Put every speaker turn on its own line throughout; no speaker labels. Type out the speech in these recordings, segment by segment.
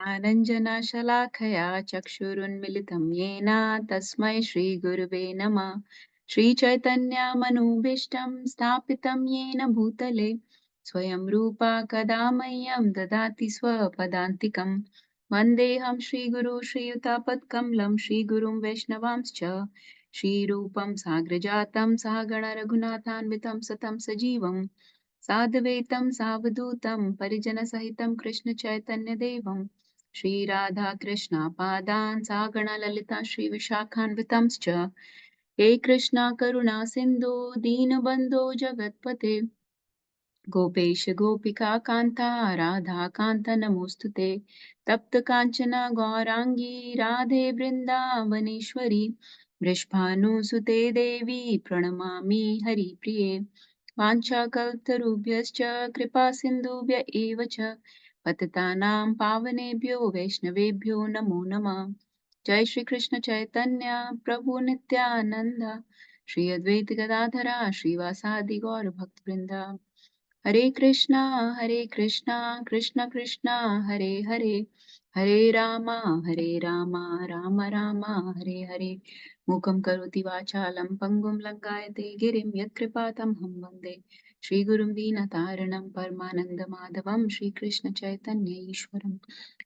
ज्ञानञ्जनशलाखया चक्षुरुन्मिलितं येन तस्मै श्रीगुरुवे नमः। श्रीचैतन्यमनूभीष्टं स्थापितं येन भूतले स्वयं रूपा कदा मह्यं ददाति स्वपदान्तिकं। वन्देऽहं श्रीगुरु श्रीयुतापत्कमलं श्रीगुरुं वैष्णवांश्च श्रीरूपं साग्रजातं सहगण रघुनाथान्वितं सतं सजीवम् साद्वैतं सावधूतं परिजनसहितं कृष्णचैतन्यदेवं श्रीराधा कृष्णपादान् सागणललिता श्रीविशाखान्वितंश्च हे कृष्णा करुणा सिन्धो दीनबन्धो जगत्पते गोपेश गोपिका कान्ता राधा कान्त नमोऽस्तु ते तप्त काञ्चन गौराङ्गी राधे वृन्दावनेश्वरी वृषभानुसुते देवी प्रणमामि हरिप्रिये वाञ्छाकल्पतरुभ्यश्च कृपा सिन्धुभ्य एव च पतितानां पावनेभ्यो वैष्णवेभ्यो नमो नमः। जय श्री कृष्ण चैतन्य प्रभु नित्यानंद श्री अद्वैत गदाधरा श्रीवासादि गौर भक्तवृंद हरे कृष्णा कृष्ण कृष्णा हरे हरे हरे राम राम राम हरे हरे मूकं करोति वाचालं पङ्गुं लङ्घयते गिरिं यत्कृपातमहं वन्दे श्रीगुरुं दीनतारिणं परमानन्दमाधवं श्रीकृष्ण चैतन्य ईश्वरं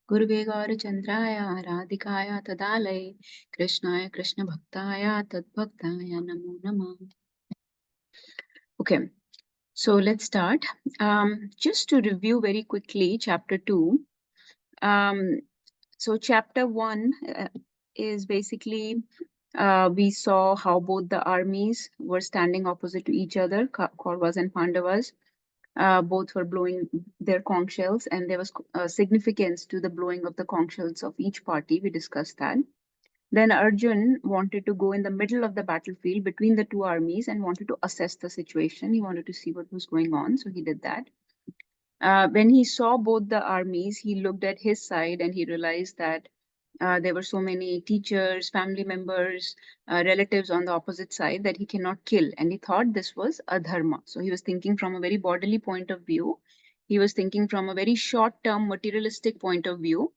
गुरुवे गौरचन्द्राय राधिकाय तदालये कृष्णाय कृष्णभक्ताय तद्भक्ताय नमो नमः। Okay. So let's start. Just to review very quickly, chapter 2. So chapter 1 is basically we saw how both the armies were standing opposite to each other, Kauravas and Pandavas. Both were blowing their conch shells, and there was significance to the blowing of the conch shells of each party. We discussed that. Then Arjun wanted to go in the middle of the battlefield between the two armies and wanted to assess the situation. He wanted to see what was going on, so he did that. When he saw both the armies, he looked at his side and he realized that there were so many teachers, family members, relatives on the opposite side that he cannot kill. And he thought this was adharma. So he was thinking from a very bodily point of view. He was thinking from a very short-term materialistic point of view.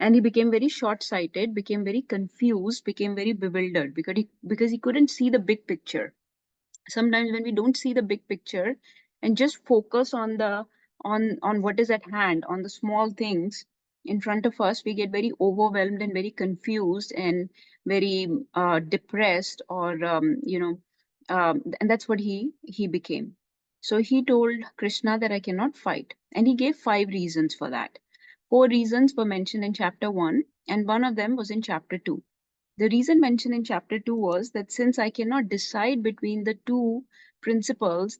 And he became very short-sighted, became very confused, became very bewildered because he couldn't see the big picture. Sometimes when we don't see the big picture and just focus on the on what is at hand, on the small things in front of us, we get very overwhelmed and very confused and very depressed, or and that's what he became. So he told Krishna that I cannot fight, and he gave 5 reasons for that. 4 reasons were mentioned in chapter 1, and one of them was in chapter 2. The reason mentioned in chapter 2 was that since I cannot decide between the two principles,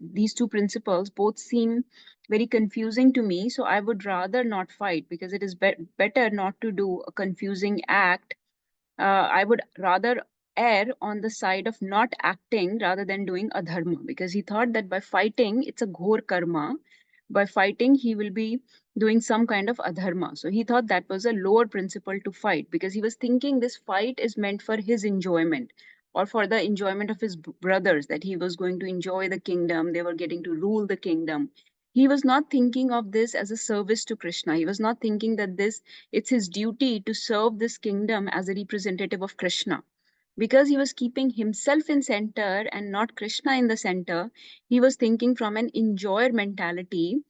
these two principles both seem very confusing to me, so I would rather not fight because it is better not to do a confusing act. I would rather err on the side of not acting rather than doing adharma, because he thought that by fighting, it's a ghor karma. By fighting, he will be doing some kind of adharma. So he thought that was a lower principle to fight, because he was thinking this fight is meant for his enjoyment or for the enjoyment of his brothers, that he was going to enjoy the kingdom, they were getting to rule the kingdom. He was not thinking of this as a service to Krishna. He was not thinking that it's his duty to serve this kingdom as a representative of Krishna. Because he was keeping himself in center and not Krishna in the center, he was thinking from an enjoyer mentality.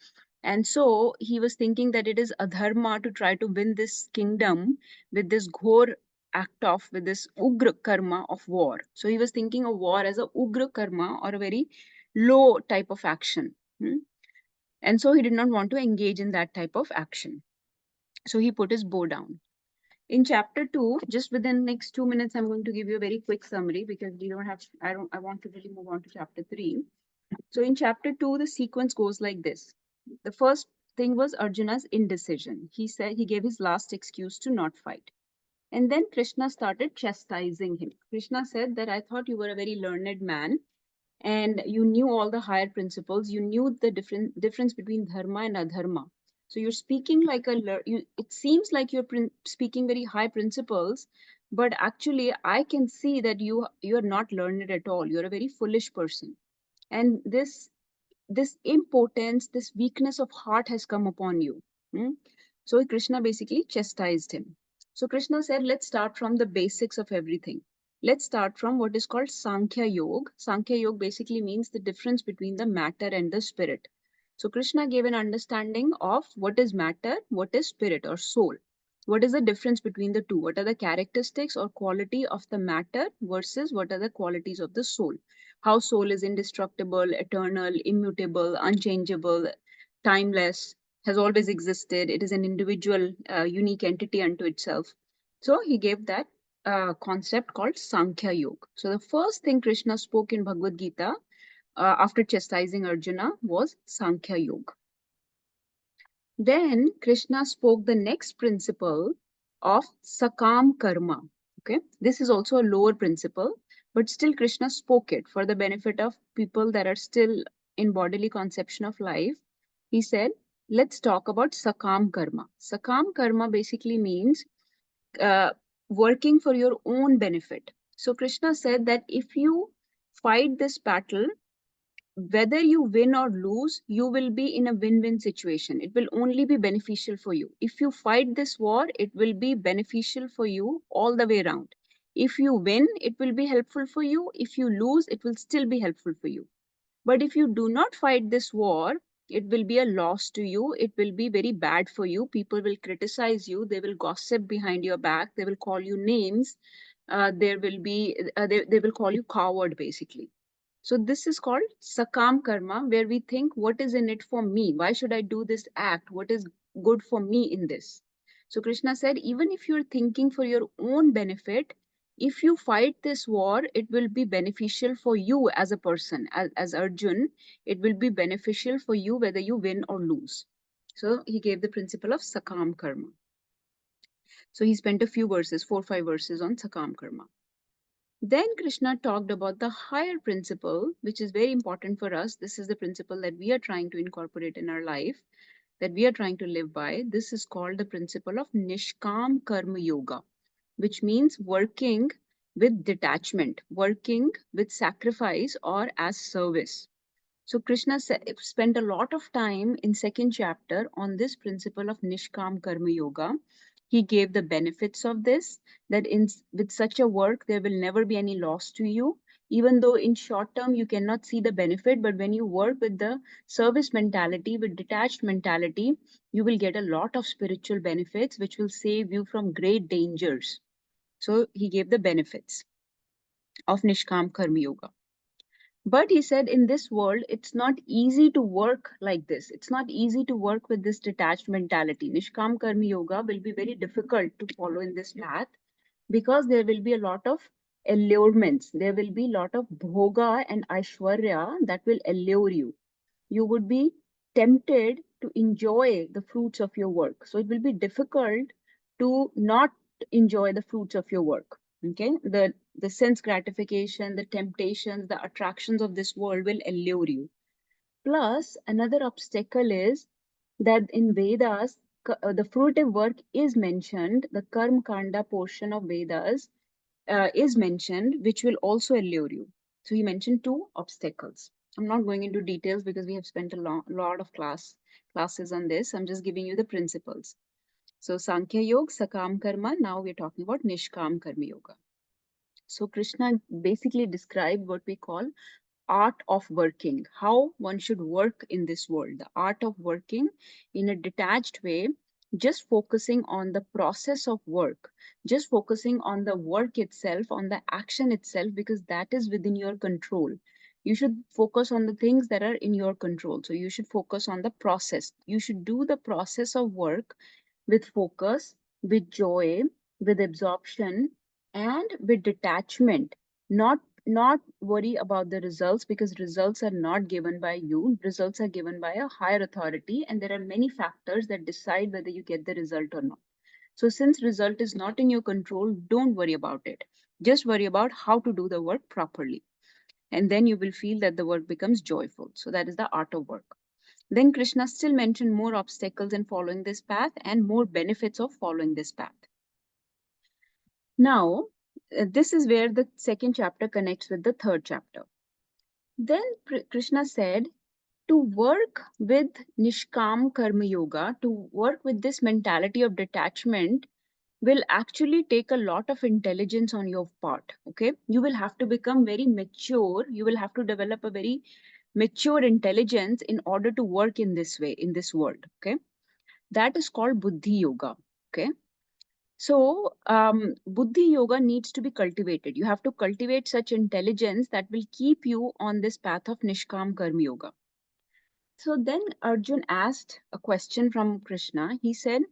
And so he was thinking that it is adharma to try to win this kingdom with this ghor with this ugra karma of war. So he was thinking of war as a ugra karma, or a very low type of action. And so he did not want to engage in that type of action. So he put his bow down. In chapter 2, just within next 2 minutes, I'm going to give you a very quick summary because we don't have, I want to really move on to chapter 3. So in chapter 2, the sequence goes like this. The first thing was Arjuna's indecision. He said he gave his last excuse to not fight. And then Krishna started chastising him. Krishna said that I thought you were a very learned man and you knew all the higher principles. You knew the difference between dharma and adharma. So you're speaking like it seems like you're speaking very high principles, but actually I can see that you're not learned at all. You're a very foolish person. And this this impotence, this weakness of heart has come upon you. Hmm? So Krishna basically chastised him. So Krishna said, let's start from the basics of everything. Let's start from what is called Sankhya Yoga. Sankhya Yoga basically means the difference between the matter and the spirit. So Krishna gave an understanding of what is matter, what is spirit or soul. What is the difference between the two? What are the characteristics or quality of the matter versus what are the qualities of the soul? How soul is indestructible, eternal, immutable, unchangeable, timeless, has always existed. It is an individual, unique entity unto itself. So he gave that concept called Sankhya Yoga. So the first thing Krishna spoke in Bhagavad Gita after chastising Arjuna was Sankhya Yoga. Then Krishna spoke the next principle of Sakam Karma. Okay, this is also a lower principle, but still Krishna spoke it for the benefit of people that are still in bodily conception of life. He said, let's talk about Sakam Karma. Sakam Karma basically means uh, working for your own benefit. So Krishna said that if you fight this battle, whether you win or lose, you will be in a win-win situation. It will only be beneficial for you. If you fight this war, it will be beneficial for you all the way around. If you win, it will be helpful for you. If you lose, it will still be helpful for you. But if you do not fight this war, it will be a loss to you. It will be very bad for you. People will criticize you. They will gossip behind your back. They will call you names. They will call you coward, basically. So this is called Sakam Karma, where we think, what is in it for me? Why should I do this act? What is good for me in this? So Krishna said, even if you're thinking for your own benefit, if you fight this war, it will be beneficial for you as a person, as Arjun. It will be beneficial for you whether you win or lose. So he gave the principle of Sakam Karma. So he spent a few verses, 4 or 5 verses on Sakam Karma. Then Krishna talked about the higher principle, which is very important for us. This is the principle that we are trying to incorporate in our life, that we are trying to live by. This is called the principle of Nishkam Karma Yoga, which means working with detachment, working with sacrifice or as service. So Krishna spent a lot of time in second chapter on this principle of Nishkam Karma Yoga. He gave the benefits of this, that with such a work, there will never be any loss to you. Even though in short term, you cannot see the benefit, but when you work with the service mentality, with detached mentality, you will get a lot of spiritual benefits, which will save you from great dangers. So he gave the benefits of Nishkam Karma Yoga. But he said, in this world, it's not easy to work like this. It's not easy to work with this detached mentality. Nishkam Karma Yoga will be very difficult to follow in this path because there will be a lot of allurements. There will be a lot of bhoga and aishwarya that will allure you. You would be tempted to enjoy the fruits of your work. So it will be difficult to not enjoy the fruits of your work. Okay, the sense gratification, the temptations, the attractions of this world will allure you. Plus, another obstacle is that in Vedas, the fruitive work is mentioned, the Karma Kanda portion of Vedas is mentioned, which will also allure you. So he mentioned two obstacles. I'm not going into details because we have spent a lot of classes on this. I'm just giving you the principles. So Sankhya Yoga, Sakam Karma. Now we're talking about Nishkam Karma Yoga. So Krishna basically described what we call art of working, how one should work in this world, the art of working in a detached way, just focusing on the process of work, just focusing on the work itself, on the action itself, because that is within your control. You should focus on the things that are in your control. So you should focus on the process. You should do the process of work with focus, with joy, with absorption, and with detachment. Not worry about the results, because results are not given by you. Results are given by a higher authority, and there are many factors that decide whether you get the result or not. So since result is not in your control, don't worry about it. Just worry about how to do the work properly, and then you will feel that the work becomes joyful. So that is the art of work. Then Krishna still mentioned more obstacles in following this path and more benefits of following this path. Now, this is where the second chapter connects with the third chapter. Then Krishna said, to work with Nishkam Karma Yoga, to work with this mentality of detachment, will actually take a lot of intelligence on your part. Okay, you will have to become very mature, you will have to develop a very mature intelligence in order to work in this way in this world. Okay, that is called Buddhi Yoga. Okay, so Buddhi Yoga needs to be cultivated. You have to cultivate such intelligence that will keep you on this path of Nishkam Karma Yoga. So then Arjun asked a question from Krishna. He said,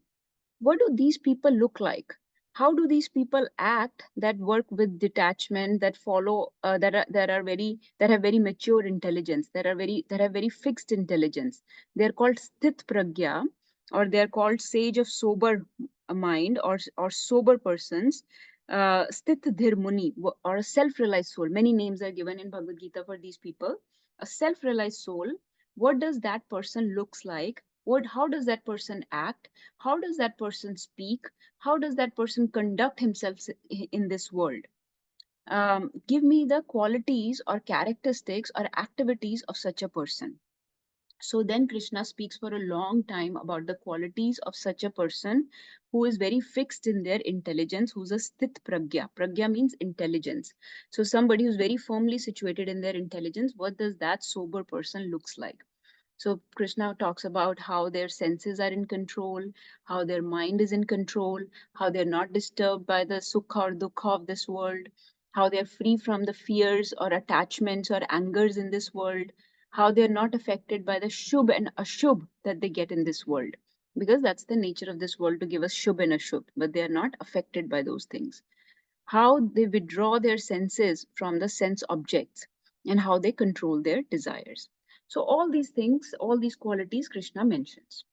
what do these people look like? How do these people act that work with detachment, that follow, that have very mature intelligence, that have very fixed intelligence? They're called sthit pragya, or they're called sage of sober mind, or sober persons. Sthit dhir muni, or a self-realized soul. Many names are given in Bhagavad Gita for these people. A self-realized soul. What does that person looks like? How does that person act? How does that person speak? How does that person conduct himself in this world? Give me the qualities or characteristics or activities of such a person. So then Krishna speaks for a long time about the qualities of such a person who is very fixed in their intelligence, who's a sthit pragya. Pragya means intelligence. So somebody who's very firmly situated in their intelligence, what does that sober person looks like? So Krishna talks about how their senses are in control, how their mind is in control, how they're not disturbed by the sukha or dukha of this world, how they're free from the fears or attachments or angers in this world, how they're not affected by the shubh and ashubh that they get in this world. Because that's the nature of this world, to give us shubh and ashubh, but they are not affected by those things. How they withdraw their senses from the sense objects, and how they control their desires. So all these things, all these qualities Krishna mentions.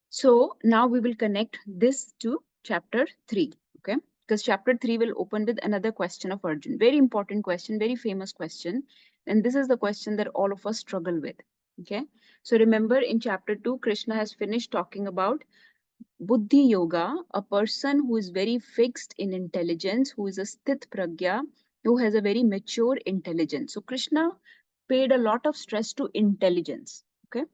So now we will connect this to chapter 3, okay? Because chapter 3 will open with another question of Arjun. Very important question, very famous question. And this is the question that all of us struggle with, okay? So remember, in chapter 2, Krishna has finished talking about Buddhi Yoga, a person who is very fixed in intelligence, who is a sthit pragya, who has a very mature intelligence. So Krishna paid a lot of stress to intelligence. Okay.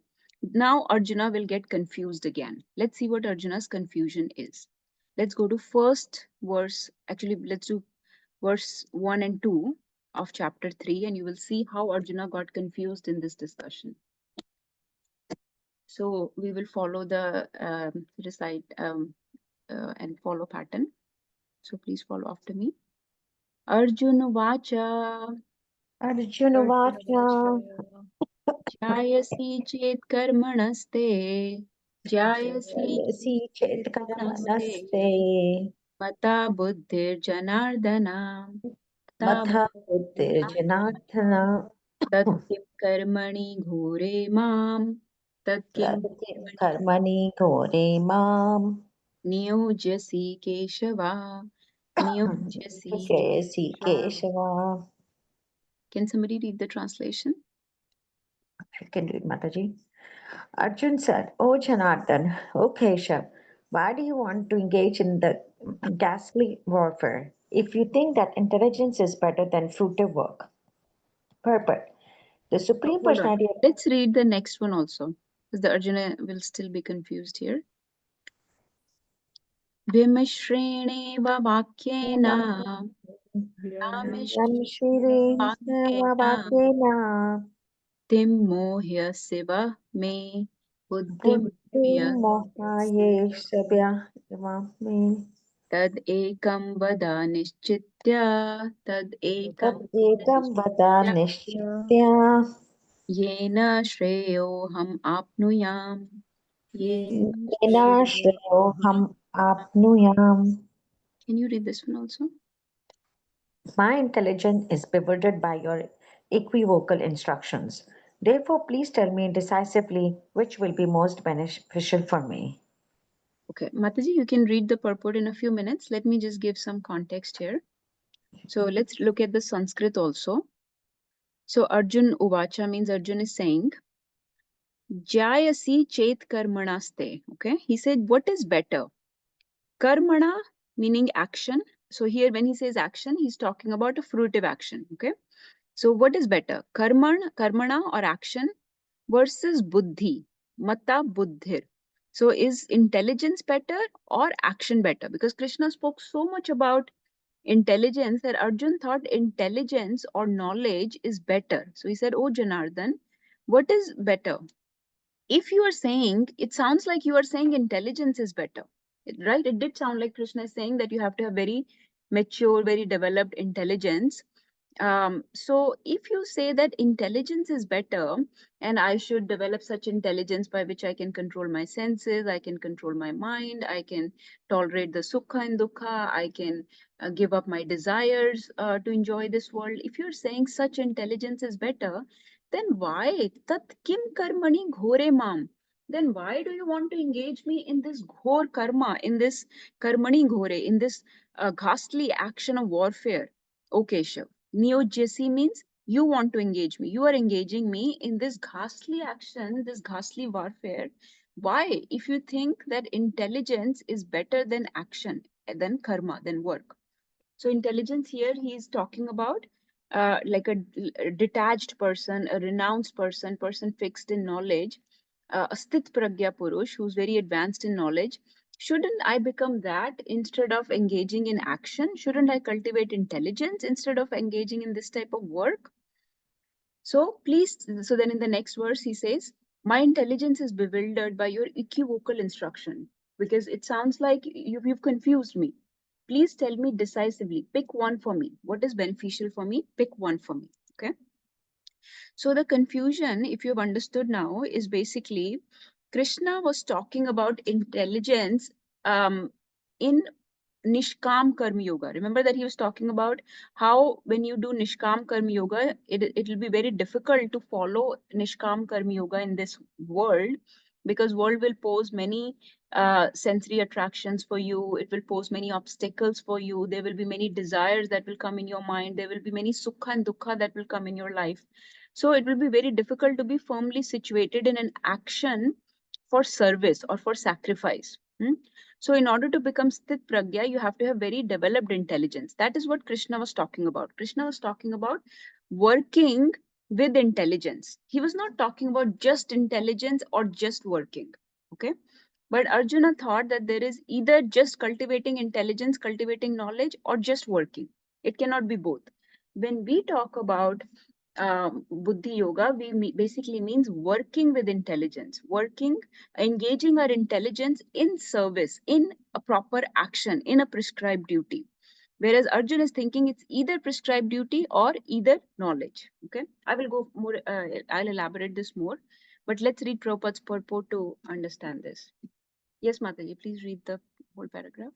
Now Arjuna will get confused again. Let's see what Arjuna's confusion is. Let's go to first verse. Actually, let's do verse 1 and 2 of chapter 3, and you will see how Arjuna got confused in this discussion. So we will follow the recite and follow pattern. So please follow after me. Arjuna Vacha
Arjuna Vacha
Jayasi Chet Karmanaste Jayasi
Jayasi
Chet Karmanaste
Chetkarmanaste
Mata Buddhir Janardana Mata
Matha Buddhir Janardhana
Tat Kim Karmani Ghore Mam Tat Kim
Tatkim Karmani Ghore Mam
Niyojasi Keshava Niyojasi
Jayasi
Keshava.
Keshava.
Can somebody read the translation?
I can read, Mataji. Arjun said, "Oh Janardhan, oh Keshav, why do you want to engage in the ghastly warfare if you think that intelligence is better than fruitive work? Purport. The
Oh,
Supreme
hold on.
Personality of
Let's read the next one also, because the Arjuna will still be confused here. Vimashreneva vakyena
Shri
vakyena
Sarvabhatena
tim mohya siva me buddhim
Buddhi
mohya
Mohaye Sabya Mami
tad ekam vada nischitya tad
Tat
ekam
Ekam Vada
nischitya
Nishchitya
yena shreyo ham apnuyam yena
Yena Shreyo Ham Apnuyam.
Can you read this one also?
My intelligence is bewildered by your equivocal instructions. Therefore, please tell me decisively which will be most beneficial for me.
Okay, Mataji, you can read the purport in a few minutes. Let me just give some context here. So let's look at the Sanskrit also. So Arjun Uvacha means Arjun is saying, Jayasi chet karmanaste. Okay, he said, what is better? Karmana meaning action. So here, when he says action, he's talking about a fruitive action. Okay, So what is better, karmana or action versus buddhi, mata buddhir. So is intelligence better or action better? Because Krishna spoke so much about intelligence that Arjun thought intelligence or knowledge is better. So he said, oh Janardhan, what is better? If you are saying, it sounds like you are saying intelligence is better, right? It did sound like Krishna is saying that you have to have very mature, very developed intelligence. So if you say that intelligence is better and I should develop such intelligence by which I can control my senses, I can control my mind, I can tolerate the sukha and dukha, I can give up my desires to enjoy this world. If you're saying such intelligence is better, then why tat kim karmani ghore mam? Then why do you want to engage me in this ghor karma, in this karmani ghore, in this ghastly action of warfare? Okay, Shiv. Neogyasi means you want to engage me. You are engaging me in this ghastly action, this ghastly warfare. Why? If you think that intelligence is better than action, than karma, than work. So intelligence here, he is talking about like a detached person, a renounced person, person fixed in knowledge, a sthit pragya purush who's very advanced in knowledge. Shouldn't I become that instead of engaging in action? Shouldn't I cultivate intelligence instead of engaging in this type of work? So please, so then in the next verse, he says, my intelligence is bewildered by your equivocal instruction because it sounds like you've confused me. Please tell me decisively, pick one for me. What is beneficial for me? Pick one for me. Okay. So the confusion, if you've understood now, is basically Krishna was talking about intelligence in Nishkam Karma Yoga. Remember that he was talking about how when you do Nishkam Karma Yoga, it will be very difficult to follow Nishkam Karma Yoga in this world because world will pose many sensory attractions for you. It will pose many obstacles for you. There will be many desires that will come in your mind. There will be many sukha and dukkha that will come in your life. So it will be very difficult to be firmly situated in an action for service or for sacrifice. So in order to become sthit pragya, you have to have very developed intelligence. That is what Krishna was talking about. Krishna was talking about working with intelligence. He was not talking about just intelligence or just working. Okay. But Arjuna thought that there is either just cultivating intelligence, cultivating knowledge, or just working. It cannot be both. When we talk about Buddhi Yoga, basically means working with intelligence, working, engaging our intelligence in service, in a proper action, in a prescribed duty. Whereas Arjun is thinking it's either prescribed duty or either knowledge. Okay, I will go more, I'll elaborate this more, but let's read Prabhupada's purport to understand this. Yes, Mataji, please read the whole paragraph.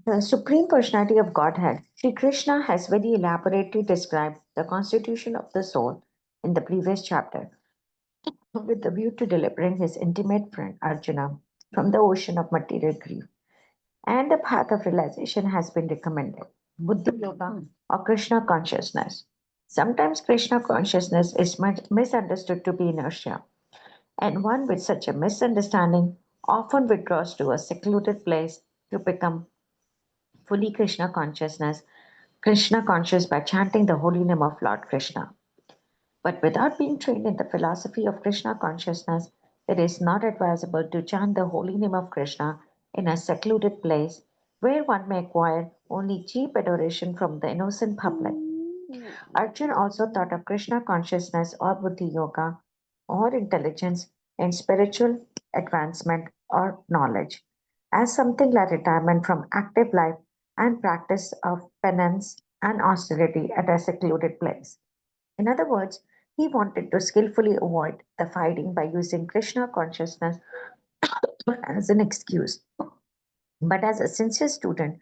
The Supreme Personality of Godhead, Sri Krishna, has very elaborately described the constitution of the soul in the previous chapter, with the view to delivering his intimate friend Arjuna from the ocean of material grief. And the path of realization has been recommended, Buddhi Yoga or Krishna consciousness. Sometimes Krishna consciousness is misunderstood to be inertia, and one with such a misunderstanding often withdraws to a secluded place to become fully Krishna conscious by chanting the holy name of Lord Krishna. But without being trained in the philosophy of Krishna consciousness, it is not advisable to chant the holy name of Krishna in a secluded place where one may acquire only cheap adoration from the innocent public. Arjun also thought of Krishna consciousness or Buddhi Yoga or intelligence in spiritual advancement or knowledge as something like retirement from active life and practice of penance and austerity at a secluded place. In other words, he wanted to skillfully avoid the fighting by using Krishna consciousness as an excuse. But as a sincere student,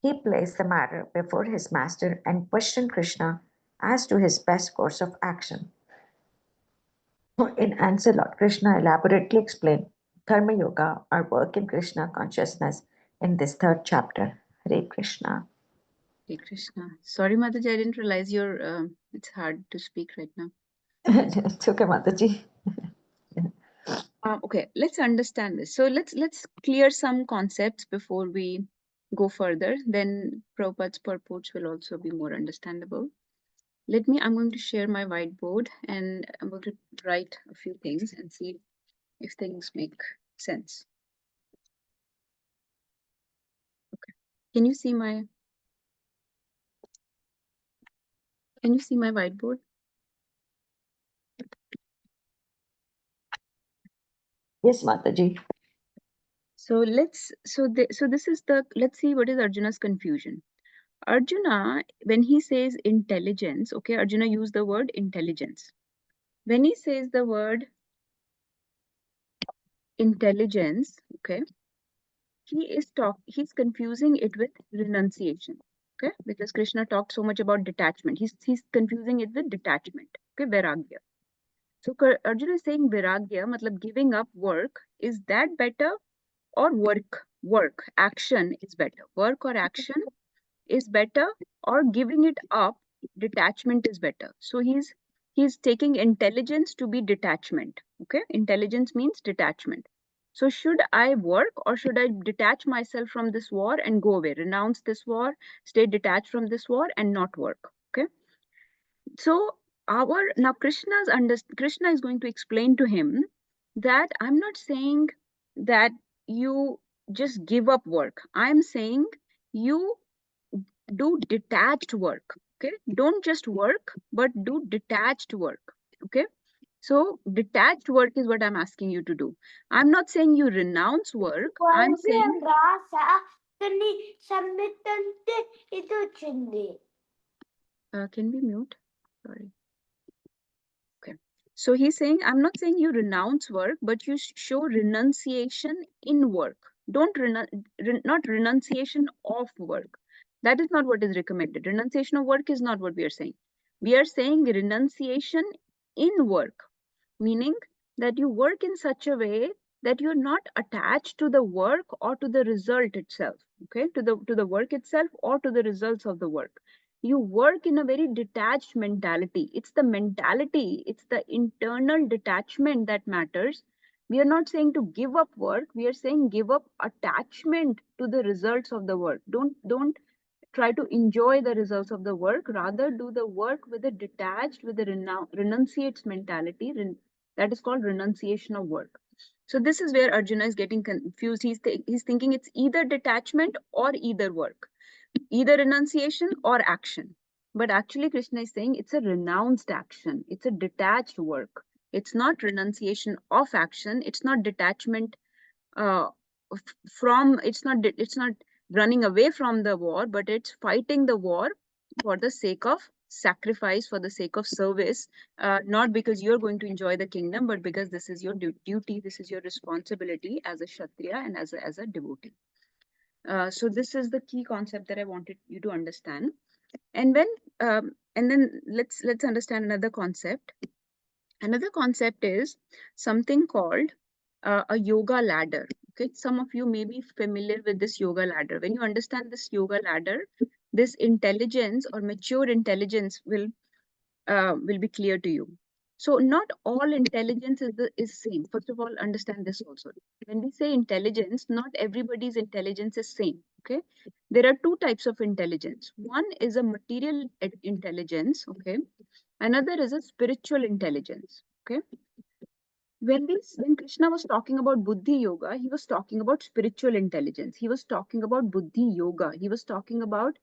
he placed the matter before his master and questioned Krishna as to his best course of action. In answer, Lord Krishna elaborately explained Karma Yoga or work in Krishna consciousness in this third chapter. Hare Krishna.
Hare Krishna. Sorry, Mataji, I didn't realize it's hard to speak right now.
It's okay, Mataji.
Okay, let's understand this. So let's clear some concepts before we go further. Then Prabhupada's purports will also be more understandable. I'm going to share my whiteboard and I'm going to write a few things and see if things make sense. Okay. Can you see my whiteboard?
Yes, Mataji.
So let's see what is Arjuna's confusion. Arjuna, when he says intelligence, okay, Arjuna used the word intelligence. When he says the word intelligence, okay, he's confusing it with renunciation, okay, because Krishna talked so much about detachment. He's confusing it with detachment, okay, vairagya. So Arjuna is saying vairagya, matlab giving up work, is that better, or work action is better? Work or action is better, or giving it up, detachment is better? So he's taking intelligence to be detachment, okay? Intelligence means detachment. So should I work, or should I detach myself from this war and go away, renounce this war, stay detached from this war and not work, okay? So Krishna is going to explain to him that I'm not saying that you just give up work. I'm saying you do detached work. Okay, don't just work, but do detached work. Okay, so detached work is what I'm asking you to do. I'm not saying you renounce work. I'm saying can we mute? Sorry. Okay. So he's saying, I'm not saying you renounce work, but you show renunciation in work. Don't not renunciation of work. That is not what is recommended. Renunciation of work is not what we are saying. We are saying renunciation in work, meaning that you work in such a way that you're not attached to the work or to the result itself, okay, to the work itself or to the results of the work. You work in a very detached mentality. It's the mentality, it's the internal detachment that matters. We are not saying to give up work, we are saying give up attachment to the results of the work. Don't try to enjoy the results of the work, rather do the work with a detached, with a renunciates mentality. That is called renunciation of work. So this is where Arjuna is getting confused. He's thinking it's either detachment or either work, either renunciation or action. But actually Krishna is saying it's a renounced action, it's a detached work. It's not renunciation of action, it's not detachment uh, from, it's not running away from the war, but it's fighting the war for the sake of sacrifice, for the sake of service, not because you're going to enjoy the kingdom, but because this is your duty, this is your responsibility as a kshatriya and as a devotee. So this is the key concept that I wanted you to understand. And when and then let's understand another concept. Another concept is something called a yoga ladder. Okay, some of you may be familiar with this yoga ladder. When you understand this yoga ladder, this intelligence or mature intelligence will be clear to you. So not all intelligence is same. First of all, understand this also. When we say intelligence, not everybody's intelligence is same. Okay, there are two types of intelligence. One is a material intelligence. Okay, another is a spiritual intelligence. Okay, when Krishna was talking about Buddhi Yoga, he was talking about spiritual intelligence. He was talking about Buddhi Yoga. He was talking about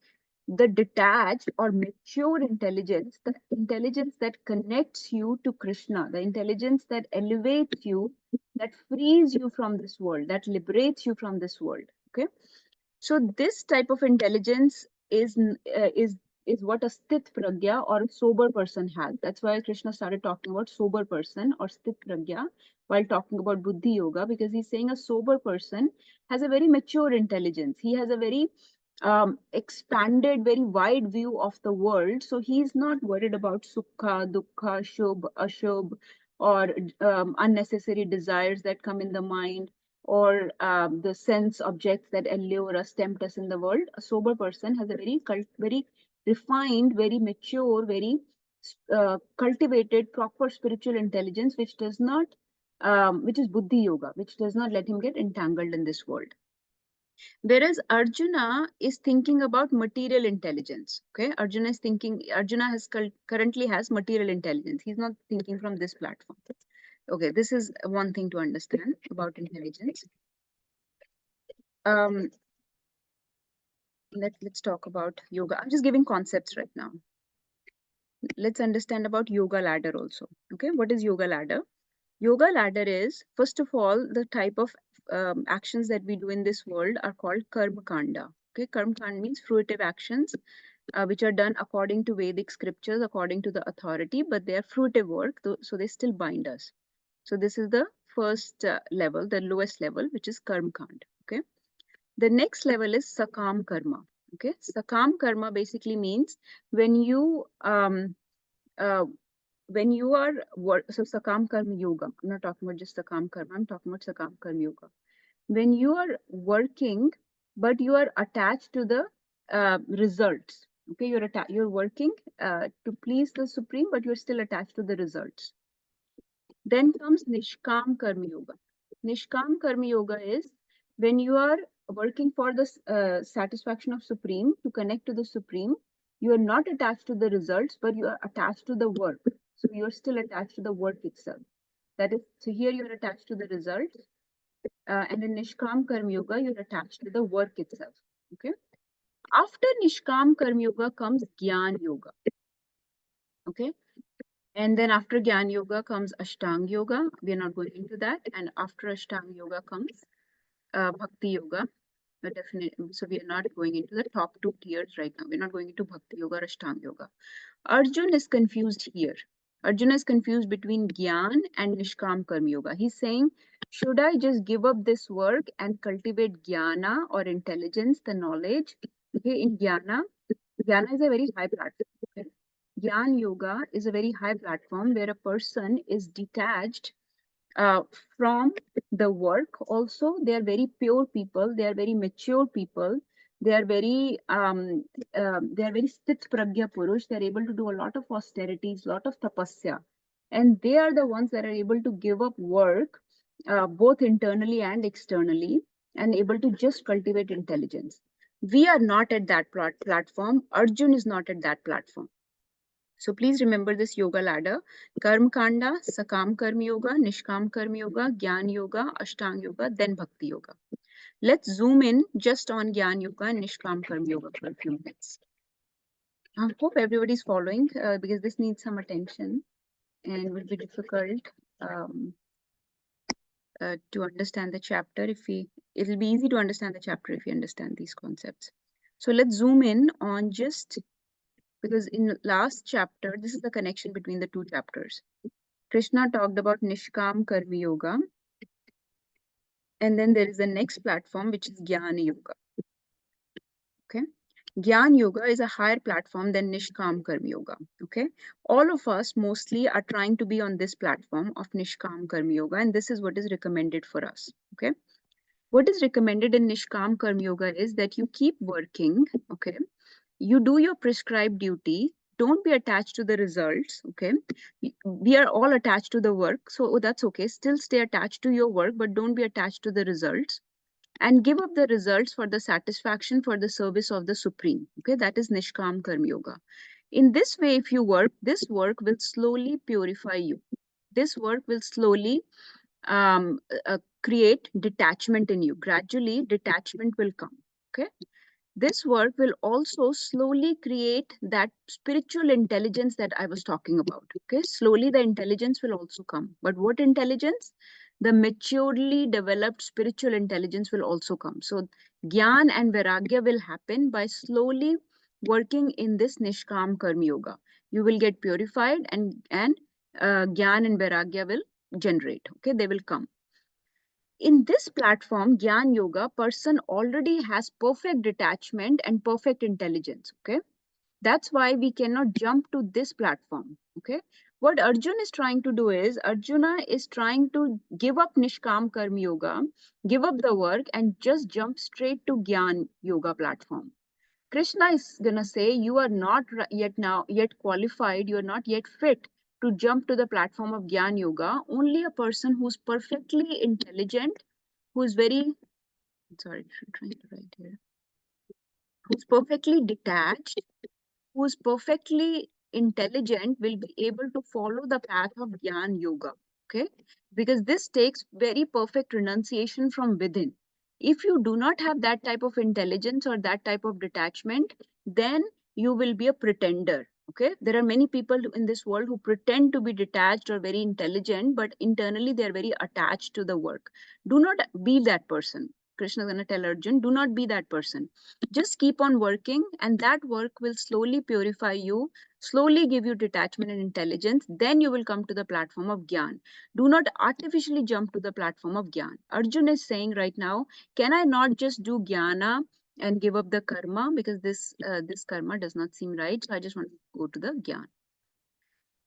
the detached or mature intelligence, the intelligence that connects you to Krishna, the intelligence that elevates you, that frees you from this world, that liberates you from this world. Okay, so this type of intelligence is what a sthit pragya or a sober person has. That's why Krishna started talking about sober person or sthit pragya while talking about Buddhi Yoga, because he's saying a sober person has a very mature intelligence. He has a very expanded, very wide view of the world. So he's not worried about sukha, dukkha, shubh, ashubh, or unnecessary desires that come in the mind, or the sense objects that allure us, tempt us in the world. A sober person has a very refined, very mature, very cultivated, proper spiritual intelligence, which does not, which is Buddhi Yoga, which does not let him get entangled in this world. Whereas Arjuna is thinking about material intelligence. Okay, Arjuna currently has material intelligence. He's not thinking from this platform. Okay, this is one thing to understand about intelligence. Um, let's talk about yoga. I'm just giving concepts right now. Let's understand about yoga ladder also. Okay, what is yoga ladder? Yoga ladder is, first of all, the type of actions that we do in this world are called karma kanda. Okay, karma kanda means fruitive actions which are done according to Vedic scriptures, according to the authority, but they are fruitive work, so they still bind us. So this is the first level, the lowest level, which is karma kanda. Okay, the next level is sakam karma. Okay, sakam karma basically means when you uh, so sakam karma yoga, I'm not talking about just sakam karma, I'm talking about sakam karma yoga. When you are working, but you are attached to the results. Okay, you're working to please the supreme, but you're still attached to the results. Then comes nishkam karma yoga. Nishkam karma yoga is when you are working for the satisfaction of supreme, to connect to the supreme. You are not attached to the results, but you are attached to the work. So you are still attached to the work itself. That is, so here you are attached to the results, and in Nishkam Karma Yoga, you're attached to the work itself. Okay. After Nishkam Karma Yoga comes Gyan Yoga. Okay. And then after Gyan Yoga comes Ashtang Yoga. We are not going into that. And after Ashtang Yoga comes Bhakti Yoga. Definitely. So we are not going into the top two tiers right now. We're not going into Bhakti Yoga or Ashtang Yoga. Arjun is confused here. Arjuna is confused between Gyan and Nishkam Karma Yoga. He's saying, should I just give up this work and cultivate Jnana or intelligence, the knowledge? Okay, in Jnana is a very high platform. Okay? Gyan Yoga is a very high platform where a person is detached uh, from the work. Also, they are very pure people, they are very mature people, they are very sthit pragya purush. They are able to do a lot of austerities, lot of tapasya, and they are the ones that are able to give up work both internally and externally, and able to just cultivate intelligence. We are not at that platform. Arjun is not at that platform. So please remember this yoga ladder: Karma Kanda, Sakam Karma Yoga, Nishkam Karma Yoga, Gyan Yoga, Ashtang Yoga, then Bhakti Yoga. Let's zoom in just on Gyan Yoga and Nishkam Karma Yoga for a few minutes. I hope everybody's following because this needs some attention and will be difficult to understand the chapter it'll be easy to understand the chapter if you understand these concepts. So let's zoom in on just, because in last chapter, this is the connection between the two chapters. Krishna talked about Nishkam Karma Yoga, and then there is the next platform, which is Jnana Yoga. Okay, Jnana Yoga is a higher platform than Nishkam Karma Yoga. Okay, all of us mostly are trying to be on this platform of Nishkam Karma Yoga, and this is what is recommended for us. Okay, what is recommended in Nishkam Karma Yoga is that you keep working. Okay, you do your prescribed duty. Don't be attached to the results. Okay, we are all attached to the work, so that's okay. Still stay attached to your work, but don't be attached to the results, and give up the results for the satisfaction, for the service of the supreme. Okay, that is Nishkam Karma Yoga. In this way, if you work, this work will slowly purify you. This work will slowly create detachment in you. Gradually detachment will come. Okay, this work will also slowly create that spiritual intelligence that I was talking about. Okay, slowly the intelligence will also come. But what intelligence? The maturely developed spiritual intelligence will also come. So Gyan and Vairagya will happen by slowly working in this Nishkam Karma Yoga. You will get purified, and Gyan and Vairagya will generate. Okay, they will come. In this platform, Gyan Yoga, person already has perfect detachment and perfect intelligence. Okay, that's why we cannot jump to this platform. Okay, what Arjun is trying to do is, Arjuna is trying to give up Nishkam Karma Yoga, give up the work, and just jump straight to Gyan Yoga platform. Krishna is gonna say, you are not yet qualified, you are not yet fit to jump to the platform of Gyan Yoga. Only a person who's perfectly intelligent, who is very sorry, I'm trying to write here. Who's perfectly detached, who's perfectly intelligent, will be able to follow the path of Gyan Yoga. Okay? Because this takes very perfect renunciation from within. If you do not have that type of intelligence or that type of detachment, then you will be a pretender. Okay? There are many people in this world who pretend to be detached or very intelligent, but internally they are very attached to the work. Do not be that person. Krishna is going to tell Arjun, do not be that person. Just keep on working, and that work will slowly purify you, slowly give you detachment and intelligence. Then you will come to the platform of Gyan. Do not artificially jump to the platform of Gyan. Arjun is saying right now, can I not just do Jnana and give up the karma? Because this karma does not seem right. So I just want to go to the Gyan.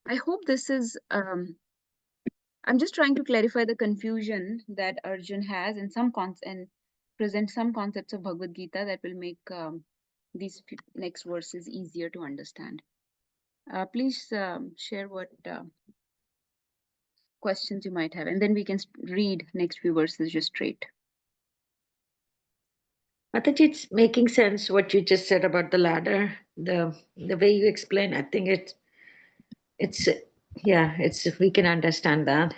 I hope this is I'm just trying to clarify the confusion that Arjun has and and present some concepts of Bhagavad Gita that will make these next verses easier to understand. Please share what questions you might have, and then we can read next few verses just straight.
Mataji, it's making sense what you just said about the ladder. The way you explain, I think it's yeah, it's we can understand that.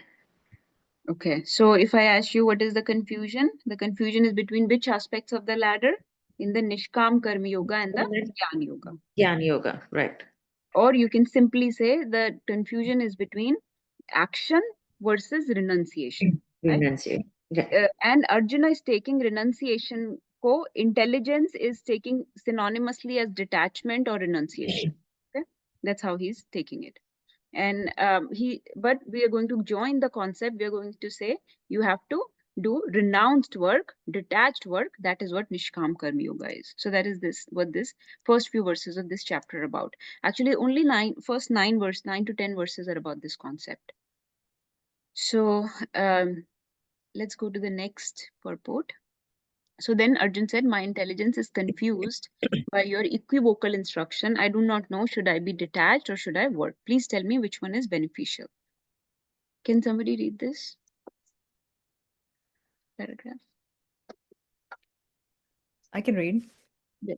Okay, so if I ask you what is the confusion is between which aspects of the ladder? In the Nishkam Karma Yoga and the Jnana Yoga.
Jnana Yoga, right.
Or you can simply say the confusion is between action versus renunciation, right?
Renunciate. Yeah.
And Arjuna is taking renunciation intelligence is taking synonymously as detachment or renunciation. Okay, that's how he's taking it. And but we are going to join the concept. We are going to say you have to do renounced work, detached work. That is what Nishkam Karma Yoga is. So that is what this first few verses of this chapter are about. Actually, only first 9 to 10 verses are about this concept. So let's go to the next purport. So then Arjun said, my intelligence is confused by your equivocal instruction. I do not know, should I be detached or should I work? Please tell me which one is beneficial. Can somebody read this paragraph?
I can read.
Yes.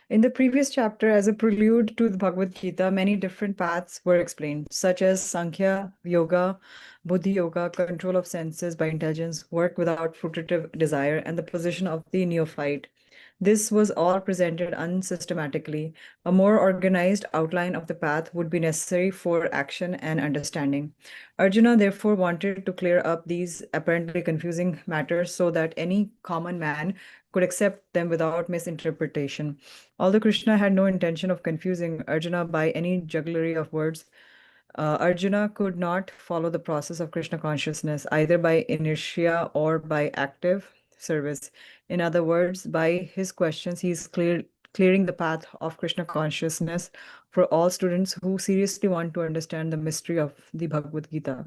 In the previous chapter, as a prelude to the Bhagavad Gita, many different paths were explained, such as Sankhya Yoga, Buddhi Yoga, control of senses by intelligence, work without fruitive desire, and the position of the neophyte. This was all presented unsystematically. A more organized outline of the path would be necessary for action and understanding. Arjuna therefore wanted to clear up these apparently confusing matters so that any common man could accept them without misinterpretation. Although Krishna had no intention of confusing Arjuna by any jugglery of words, Arjuna could not follow the process of Krishna consciousness either by inertia or by active service. In other words, by his questions, he is clearing the path of Krishna consciousness for all students who seriously want to understand the mystery of the Bhagavad Gita.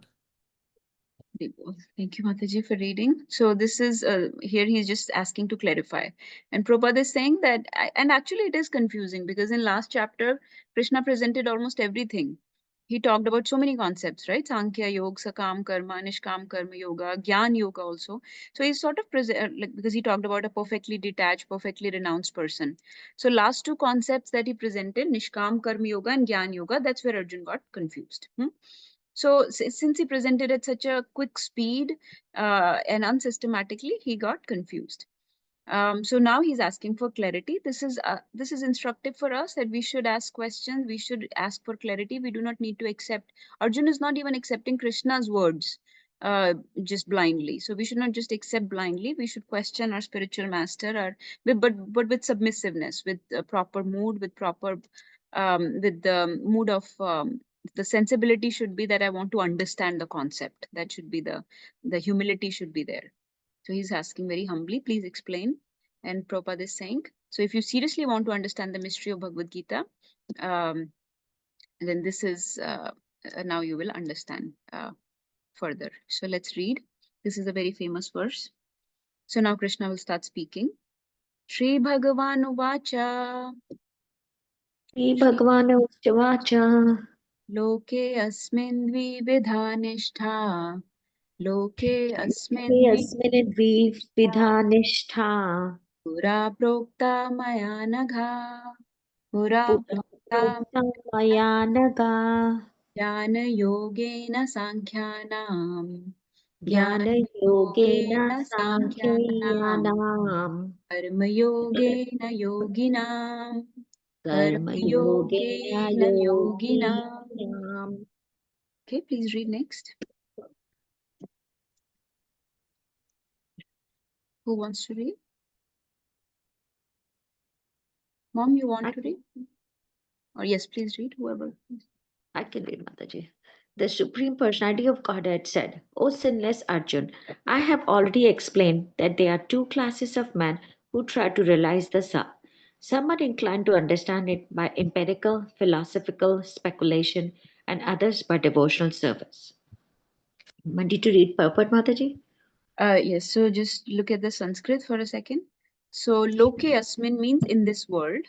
Thank you, Mataji, for reading. So this is here he's just asking to clarify. And Prabhupada is saying that, and actually it is confusing because in last chapter, Krishna presented almost everything. He talked about so many concepts, right? Sankhya Yoga, Sakam Karma, Nishkam Karma Yoga, Gyan Yoga also. So he's sort of like because he talked about a perfectly detached, perfectly renounced person. So last two concepts that he presented, Nishkam Karma Yoga and Gyan Yoga, that's where Arjun got confused. So since he presented at such a quick speed and unsystematically, he got confused. So now he's asking for clarity. This is instructive for us that we should ask questions. We should ask for clarity. We do not need to accept. Arjun is not even accepting Krishna's words just blindly. So we should not just accept blindly. We should question our spiritual master, but with submissiveness, with a proper mood, with proper with the mood of the sensibility should be that I want to understand the concept. That should be the humility should be there. So he's asking very humbly, please explain. And Prabhupada is saying, so if you seriously want to understand the mystery of Bhagavad Gita, then this is now you will understand further. So let's read. This is a very famous verse. So now Krishna will start speaking. Shri Bhagavan Uvacha
Shri Bhagavan Vacha
Loke Asmin Dvividha Nishtha Loke
Loke
asmin
asmin dvividha nishtha
pura prokta maya nagha. Pura
pura
prokta
maya naga
jnana yogena sankhyānam.
jnana
Jnana
yogena
yogena sankhyānam.
sankhyanam
Karma yogena yoginam.
karma
Karma
yogena
yogena yoginam.
yoginam.
Okay, please read next. Who wants to read? Mom, you want to read? Or yes, please read, whoever.
I can read, Mataji. The Supreme Personality of Godhead said, O sinless Arjun, I have already explained that there are two classes of men who try to realize the Sa. Some are inclined to understand it by empirical, philosophical speculation, and others by devotional service. Wanted to read purport, Mataji?
Yes, so just look at the Sanskrit for a second. So, loke asmin means in this world.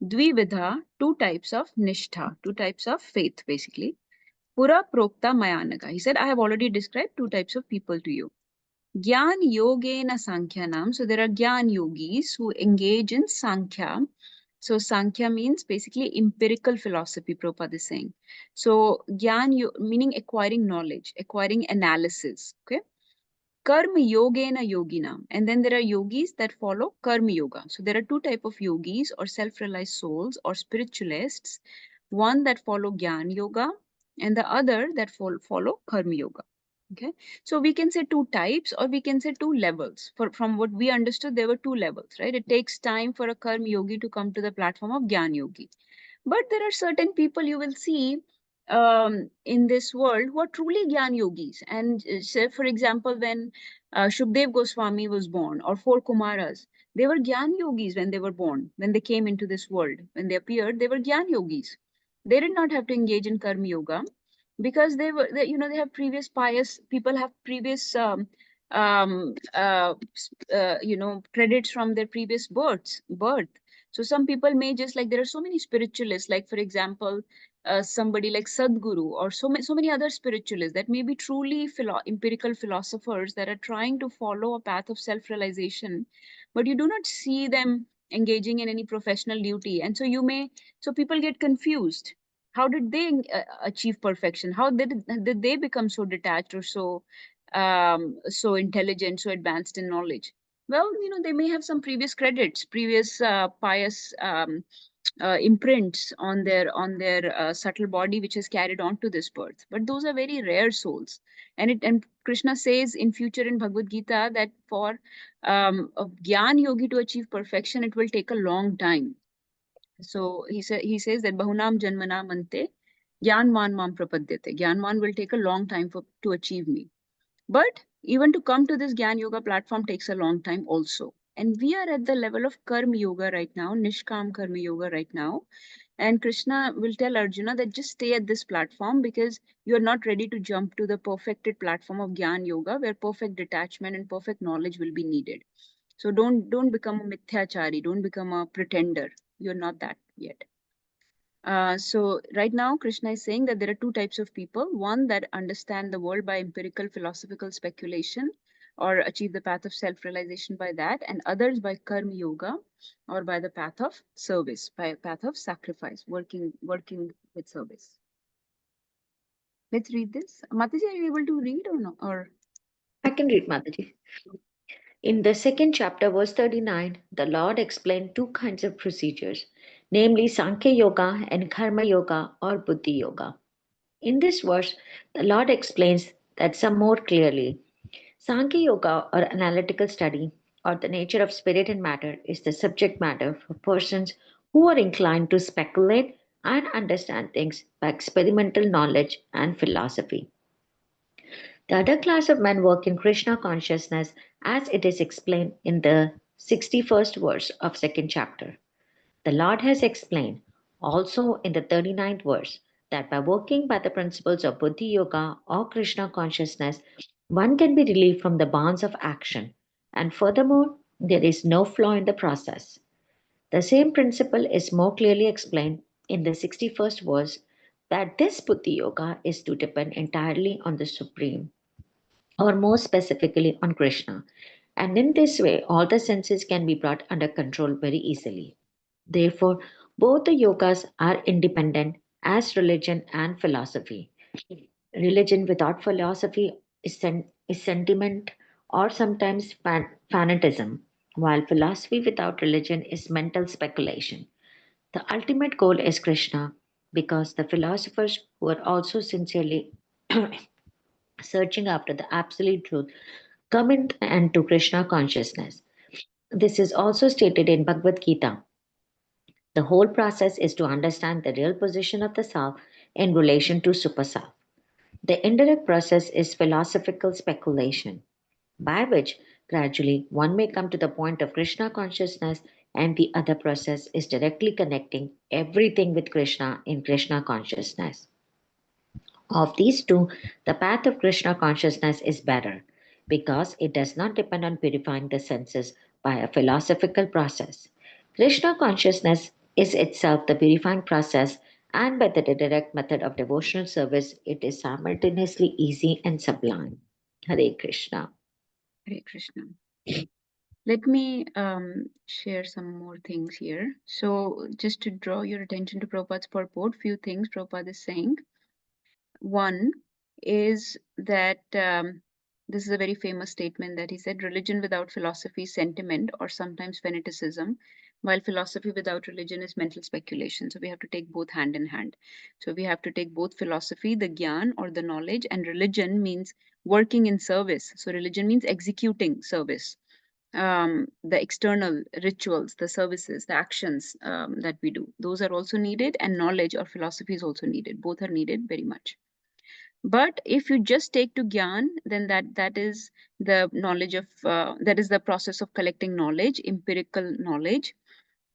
Dvividha, two types of nishtha, two types of faith, basically. Pura prokta mayanaga. He said, I have already described two types of people to you. Gyan yogena sankhyanam. So, there are Gyan yogis who engage in sankhya. So, sankhya means basically empirical philosophy, Prabhupada is saying. So, meaning acquiring knowledge, acquiring analysis. Okay. Karma yogena yoginam. And then there are yogis that follow karma yoga. So there are two type of yogis or self-realized souls or spiritualists. One that follow Gyan yoga and the other that follow karma yoga. Okay, so we can say two types or we can say two levels. From what we understood, there were two levels, right? It takes time for a karma yogi to come to the platform of Gyan yogi. But there are certain people you will see in this world who are truly Gyan yogis. And say, for example, when Shukdev Goswami was born, or four Kumaras, they were Gyan yogis when they were born, when they came into this world. When they appeared, they were Gyan yogis. They did not have to engage in Karma Yoga because they have previous pious people have previous um, uh, credits from their previous birth. So some people may just like, there are so many spiritualists, like for example, somebody like Sadhguru or so many other spiritualists that may be truly empirical philosophers that are trying to follow a path of self-realization, but you do not see them engaging in any professional duty. And so people get confused. How did they achieve perfection? How did they become so detached or so intelligent, so advanced in knowledge? Well, they may have some previous credits, previous pious imprints on their subtle body, which has carried on to this birth. But those are very rare souls, and Krishna says in future in Bhagavad Gita that for a Gyan yogi to achieve perfection, it will take a long time. So he says that Bahunam Janmanam Ante Gyanman Mam Prapadyate. Gyanman will take a long time to achieve me. But even to come to this Gyan Yoga platform takes a long time also. And we are at the level of Karma Yoga right now, Nishkam Karma Yoga right now. And Krishna will tell Arjuna that just stay at this platform because you are not ready to jump to the perfected platform of Gyan Yoga, where perfect detachment and perfect knowledge will be needed. So don't become a mithyachari, don't become a pretender. You're not that yet. So right now, Krishna is saying that there are two types of people. One that understand the world by empirical philosophical speculation or achieve the path of self-realization by that, and others by karma yoga or by the path of service, by a path of sacrifice, working with service. Let's read this. Mataji, are you able to read or no? Or
I can read, Mataji. In the second chapter, verse 39, the Lord explained two kinds of procedures, namely Sankhya Yoga and Karma Yoga or Buddhi Yoga. In this verse, the Lord explains that some more clearly. Sankhya Yoga or analytical study or the nature of spirit and matter is the subject matter for persons who are inclined to speculate and understand things by experimental knowledge and philosophy. The other class of men work in Krishna consciousness as it is explained in the 61st verse of second chapter. The Lord has explained also in the 39th verse that by working by the principles of Buddhi Yoga or Krishna consciousness, one can be relieved from the bonds of action, and furthermore, there is no flaw in the process. The same principle is more clearly explained in the 61st verse that this Buddhi Yoga is to depend entirely on the Supreme. or more specifically on Krishna. And in this way, all the senses can be brought under control very easily. Therefore, both the yogas are independent as religion and philosophy. Religion without philosophy is sentiment or sometimes fanatism, while philosophy without religion is mental speculation. The ultimate goal is Krishna because the philosophers who are also sincerely searching after the absolute truth come into Krishna consciousness. This is also stated in Bhagavad Gita. The whole process is to understand the real position of the self in relation to superself. The indirect process is philosophical speculation, by which gradually one may come to the point of Krishna consciousness, and the other process is directly connecting everything with Krishna in Krishna consciousness. Of these two, the path of Krishna consciousness is better because it does not depend on purifying the senses by a philosophical process. Krishna consciousness is itself the purifying process, and by the direct method of devotional service, it is simultaneously easy and sublime. Hare Krishna.
Hare Krishna. Let me share some more things here. So just to draw your attention to Prabhupada's purport, few things Prabhupada is saying. One is that this is a very famous statement that he said, religion without philosophy is sentiment or sometimes fanaticism, while philosophy without religion is mental speculation. So we have to take both hand in hand. So we have to take both philosophy, the gyan or the knowledge, and religion means working in service. So religion means executing service. The external rituals, the services, the actions that we do, those are also needed, and knowledge or philosophy is also needed. Both are needed very much. But if you just take to gyan, then that is the knowledge of that is the process of collecting knowledge, empirical knowledge,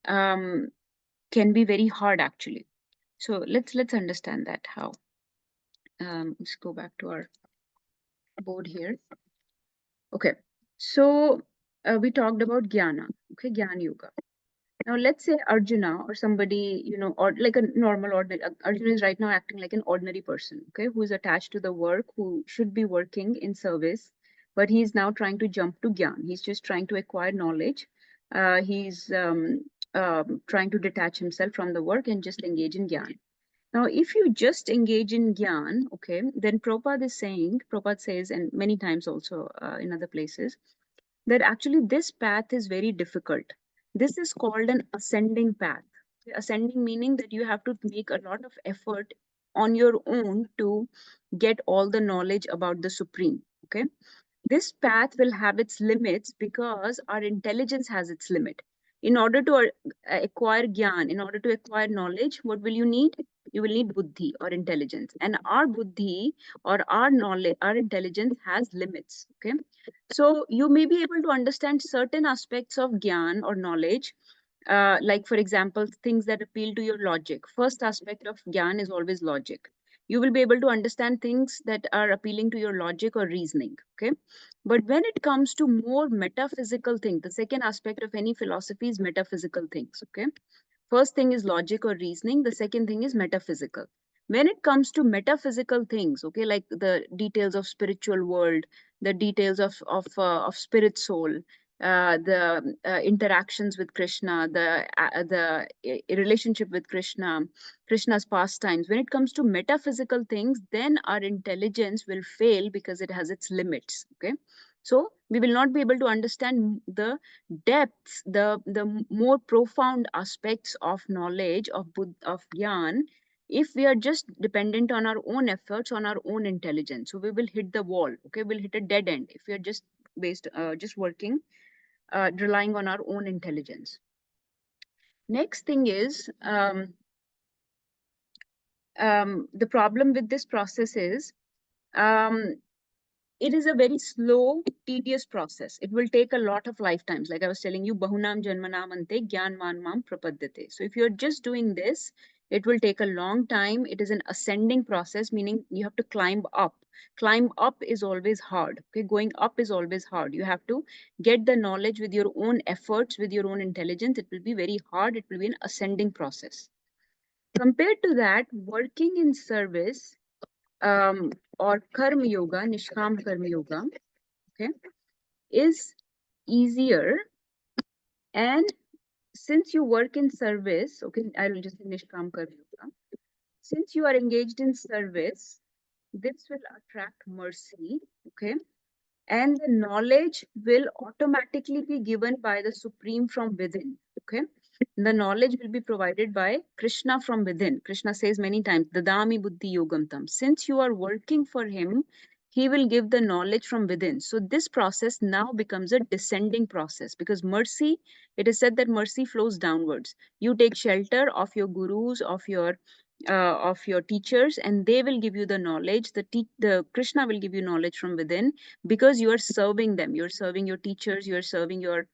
can be very hard actually. So let's understand that how. Let's go back to our board here. Okay, so we talked about jnana, okay, Gyan Yoga. Now, let's say Arjuna or somebody, or like a normal ordinary, Arjuna is right now acting like an ordinary person, okay, who is attached to the work, who should be working in service, but he's now trying to jump to Gyan. He's just trying to acquire knowledge. He's trying to detach himself from the work and just engage in Gyan. Now, if you just engage in Gyan, okay, then Prabhupada says, and many times also in other places, that actually this path is very difficult. This is called an ascending path. Ascending meaning that you have to make a lot of effort on your own to get all the knowledge about the Supreme. Okay. This path will have its limits because our intelligence has its limit. In order to acquire gyan, in order to acquire knowledge, what will you need? You will need buddhi or intelligence. And our buddhi or our knowledge, our intelligence has limits. Okay. So you may be able to understand certain aspects of gyan or knowledge, like for example, things that appeal to your logic. First aspect of gyan is always logic. You will be able to understand things that are appealing to your logic or reasoning. Okay. But when it comes to more metaphysical things, the second aspect of any philosophy is metaphysical things. Okay. First thing is logic or reasoning. The second thing is metaphysical. When it comes to metaphysical things, okay, like the details of spiritual world, the details of spirit soul, the interactions with Krishna, the relationship with Krishna, Krishna's pastimes. When it comes to metaphysical things, then our intelligence will fail because it has its limits. Okay, so we will not be able to understand the depths, the more profound aspects of knowledge of Gyan, if we are just dependent on our own efforts, on our own intelligence. So we will hit the wall. Okay, we'll hit a dead end if we are just working, relying on our own intelligence. Next thing is the problem with this process is um, it is a very slow, tedious process. It will take a lot of lifetimes. Like I was telling you, bahunam janmanam ante gyan man mam prapadyate. So if you're just doing this, it will take a long time. It is an ascending process, meaning you have to climb up. Climb up is always hard. Okay, going up is always hard. You have to get the knowledge with your own efforts, with your own intelligence. It will be very hard. It will be an ascending process. Compared to that, working in service or karma yoga, nishkam karma yoga, okay, is easier. And since you work in service, okay, I will just say nishkam karma yoga. Since you are engaged in service, this will attract mercy, okay, and the knowledge will automatically be given by the Supreme from within, okay. The knowledge will be provided by Krishna from within. Krishna says many times, Dadami buddhi yogam tam. Since you are working for him, he will give the knowledge from within. So this process now becomes a descending process, because mercy, it is said that mercy flows downwards. You take shelter of your gurus, of your teachers, and they will give you the knowledge. The Krishna will give you knowledge from within, because you are serving them. You're serving your teachers, you're serving your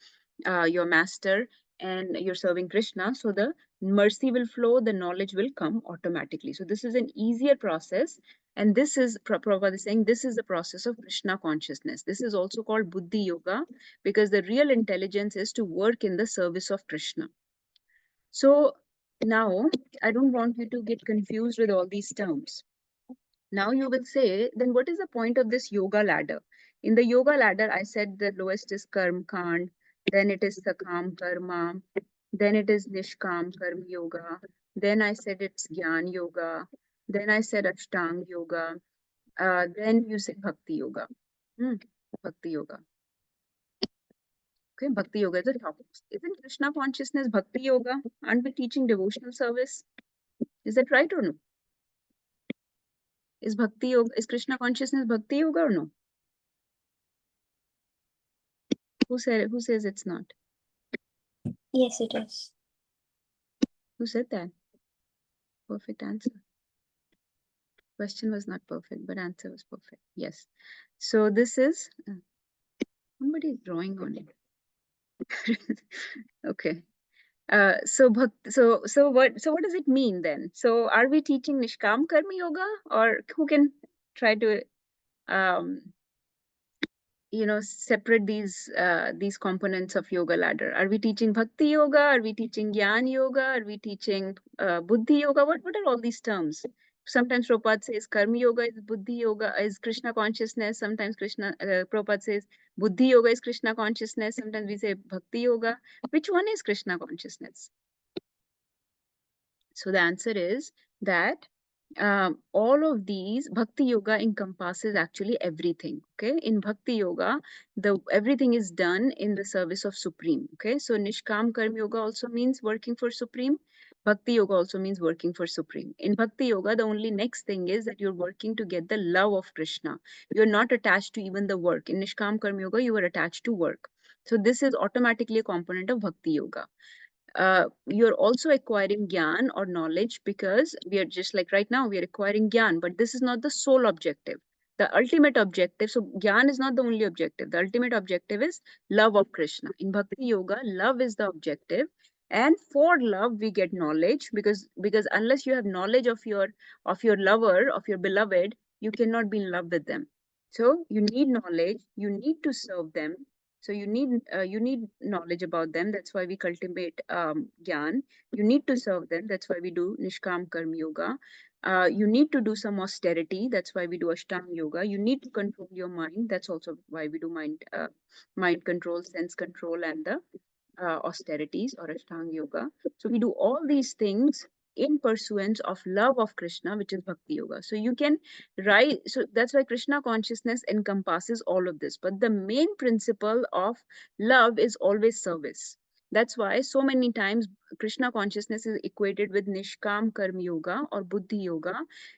master, and you're serving Krishna. So the mercy will flow, the knowledge will come automatically. So this is an easier process. And this is, Prabhupada is saying, this is the process of Krishna consciousness. This is also called Buddhi Yoga, because the real intelligence is to work in the service of Krishna. So now, I don't want you to get confused with all these terms. Now you will say, then what is the point of this yoga ladder? In the yoga ladder, I said the lowest is Karma Kand, then it is Sakam Karma, then it is Nishkam Karma Yoga, then I said it's Gyan Yoga, then I said Ashtang Yoga, then you say Bhakti Yoga. Bhakti Yoga. Okay, Bhakti Yoga is the top. Isn't Krishna consciousness Bhakti Yoga? Aren't we teaching devotional service? Is that right or no? Is Bhakti Yoga, is Krishna consciousness Bhakti Yoga or no? Who says it's not?
Yes, it is.
Who said that? Perfect answer. Question was not perfect, but answer was perfect. Yes. So this is somebody is drawing on it. Okay. So what does it mean then? So are we teaching Nishkam Karma Yoga, or who can try to separate these components of yoga ladder? Are we teaching Bhakti Yoga? Are we teaching Jnana Yoga? Are we teaching Buddhi Yoga? What are all these terms? Sometimes Prabhupada says Karma Yoga is Buddhi Yoga, is Krishna consciousness. Sometimes Prabhupada says Buddhi Yoga is Krishna consciousness. Sometimes we say Bhakti Yoga. Which one is Krishna consciousness? So the answer is that all of these, Bhakti Yoga encompasses actually everything. Okay, in Bhakti Yoga, everything is done in the service of Supreme. Okay, so Nishkam Karma Yoga also means working for Supreme. Bhakti Yoga also means working for Supreme. In Bhakti Yoga, the only next thing is that you're working to get the love of Krishna. You're not attached to even the work. In Nishkam Karma Yoga, you are attached to work. So this is automatically a component of Bhakti Yoga. You're also acquiring gyan or knowledge, because we are just like right now, we are acquiring gyan, but this is not the sole objective. The ultimate objective, so gyan is not the only objective. The ultimate objective is love of Krishna. In Bhakti Yoga, love is the objective. And for love, we get knowledge, because unless you have knowledge of your lover, of your beloved, you cannot be in love with them. So you need knowledge, you need to serve them. So you need knowledge about them. That's why we cultivate gyan. You need to serve them. That's why we do Nishkam Karma Yoga. You need to do some austerity. That's why we do Ashtanga Yoga. You need to control your mind. That's also why we do mind control, sense control, and the austerities or Ashtanga Yoga. So we do all these things in pursuance of love of Krishna, which is Bhakti Yoga. So you can write, so that's why Krishna consciousness encompasses all of this. But the main principle of love is always service. That's why so many times Krishna consciousness is equated with Nishkam Karma Yoga or Buddhi Yoga.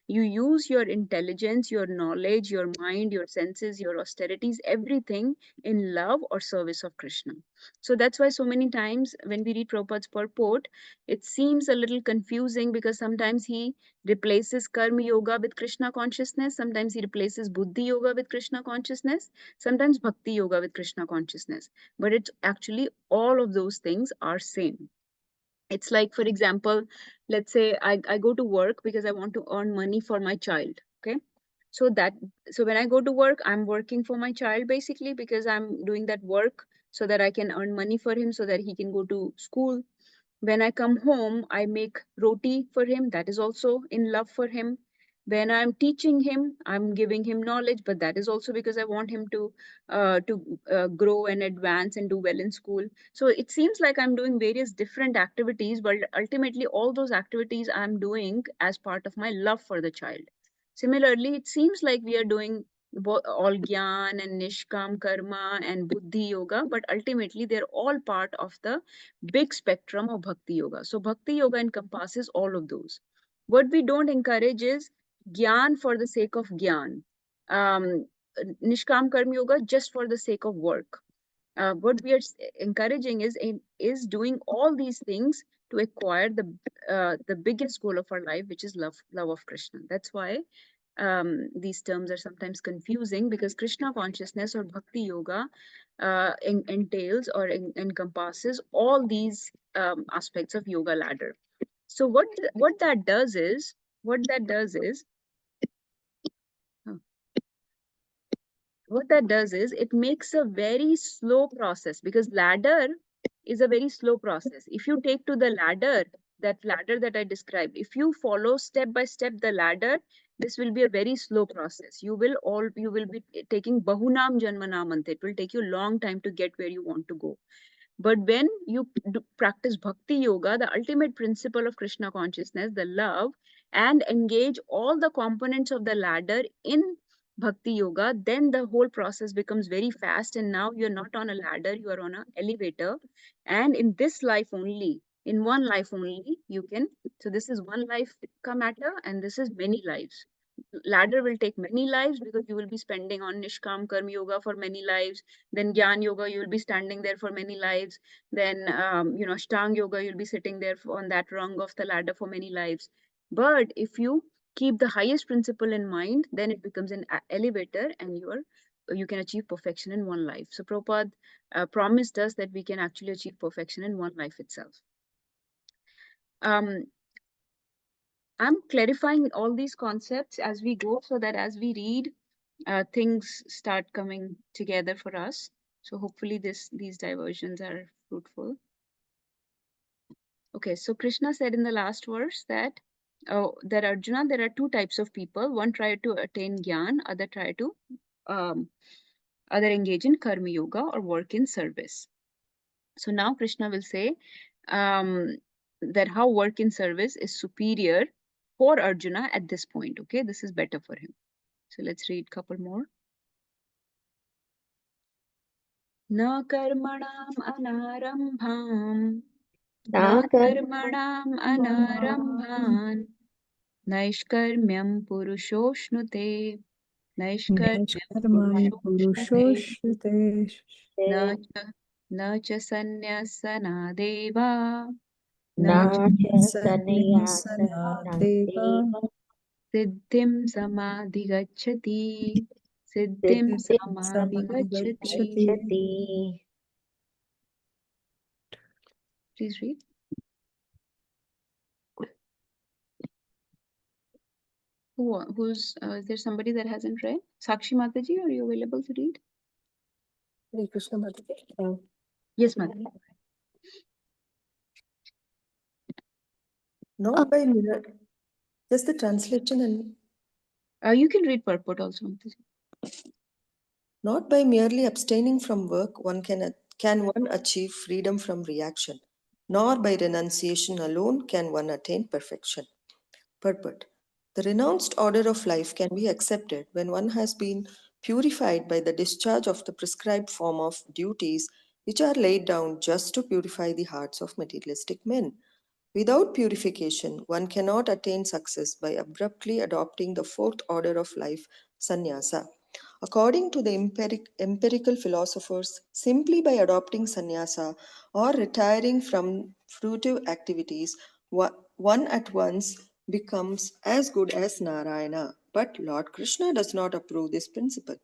You use your intelligence, your knowledge, your mind, your senses, your austerities, everything in love or service of Krishna. So that's why so many times when we read Prabhupada's purport, it seems a little confusing, because sometimes he replaces Karma Yoga with Krishna consciousness, sometimes he replaces Buddhi Yoga with Krishna consciousness, sometimes Bhakti Yoga with Krishna consciousness. But it's actually all of those things are same. It's like, for example, let's say I go to work because I want to earn money for my child. Okay. So when I go to work, I'm working for my child basically, because I'm doing that work so that I can earn money for him so that he can go to school. When I come home, I make roti for him. That is also in love for him. When I'm teaching him, I'm giving him knowledge, but that is also because I want him to grow and advance and do well in school. So it seems like I'm doing various different activities, but ultimately all those activities I'm doing as part of my love for the child. Similarly, it seems like we are doing all Gyan and Nishkam Karma and Buddhi Yoga, but ultimately they're all part of the big spectrum of Bhakti Yoga. So Bhakti Yoga encompasses all of those. What we don't encourage is Gyan for the sake of Gyan. Um, Nishkam Karma Yoga just for the sake of work. What we are encouraging is doing all these things to acquire the biggest goal of our life, which is love of Krishna. That's why these terms are sometimes confusing, because Krishna consciousness or Bhakti Yoga entails or encompasses all these aspects of yoga ladder. So what that does is oh, what that does is it makes a very slow process, because ladder is a very slow process. If you take to the ladder, that ladder that I described, if you follow step by step the ladder, this will be a very slow process. You will be taking bahunam janmanam, it will take you a long time to get where you want to go. But when you practice bhakti yoga, the ultimate principle of Krishna consciousness, the love, and engage all the components of the ladder in bhakti yoga, then the whole process becomes very fast. And now you're not on a ladder, you are on an elevator. And in this life only, in one life only, you can. So this is one life ka matter, and this is many lives. Ladder will take many lives, because you will be spending on Nishkam Karma Yoga for many lives. Then Gyan Yoga, you will be standing there for many lives. Then, Ashtang Yoga, you'll be sitting there on that rung of the ladder for many lives. But if you keep the highest principle in mind, then it becomes an elevator, and you can achieve perfection in one life. So Prabhupada promised us that we can actually achieve perfection in one life itself. I'm clarifying all these concepts as we go, so that as we read, things start coming together for us. So hopefully these diversions are fruitful. Okay, so Krishna said in the last verse that Arjuna, there are two types of people. One try to attain Gyan, other engage in Karma Yoga or work in service. So now Krishna will say that how work in service is superior for Arjuna at this point. Okay, this is better for him. So let's read a couple more. Na karmanam anarambham, na karmanam anarambhan, naishkarmyam purushošnute, naishkarmyam
Naishkarmam
purushošnute,
Purushoshrutesh
na cha sannyasanadeva, na cha
Sanyasanadeva
siddhim samadhigacchati, siddhim samadhigacchati.
Samadhigacchati.
Please read. Is there somebody that hasn't read? Sakshi Mataji, are you available to read?
Hare Krishna Mataji.
Yes, Mataji.
Not by mirror, just the translation, and
You can read purport also, Mataji.
not by merely abstaining from work can one achieve freedom from reaction, nor by renunciation alone can one attain perfection. Purport. The renounced order of life can be accepted when one has been purified by the discharge of the prescribed form of duties which are laid down just to purify the hearts of materialistic men. Without purification, one cannot attain success by abruptly adopting the fourth order of life, sannyasa. According to the empirical philosophers, simply by adopting sannyasa or retiring from fruitive activities, one at once becomes as good as Narayana. But Lord Krishna does not approve this principle.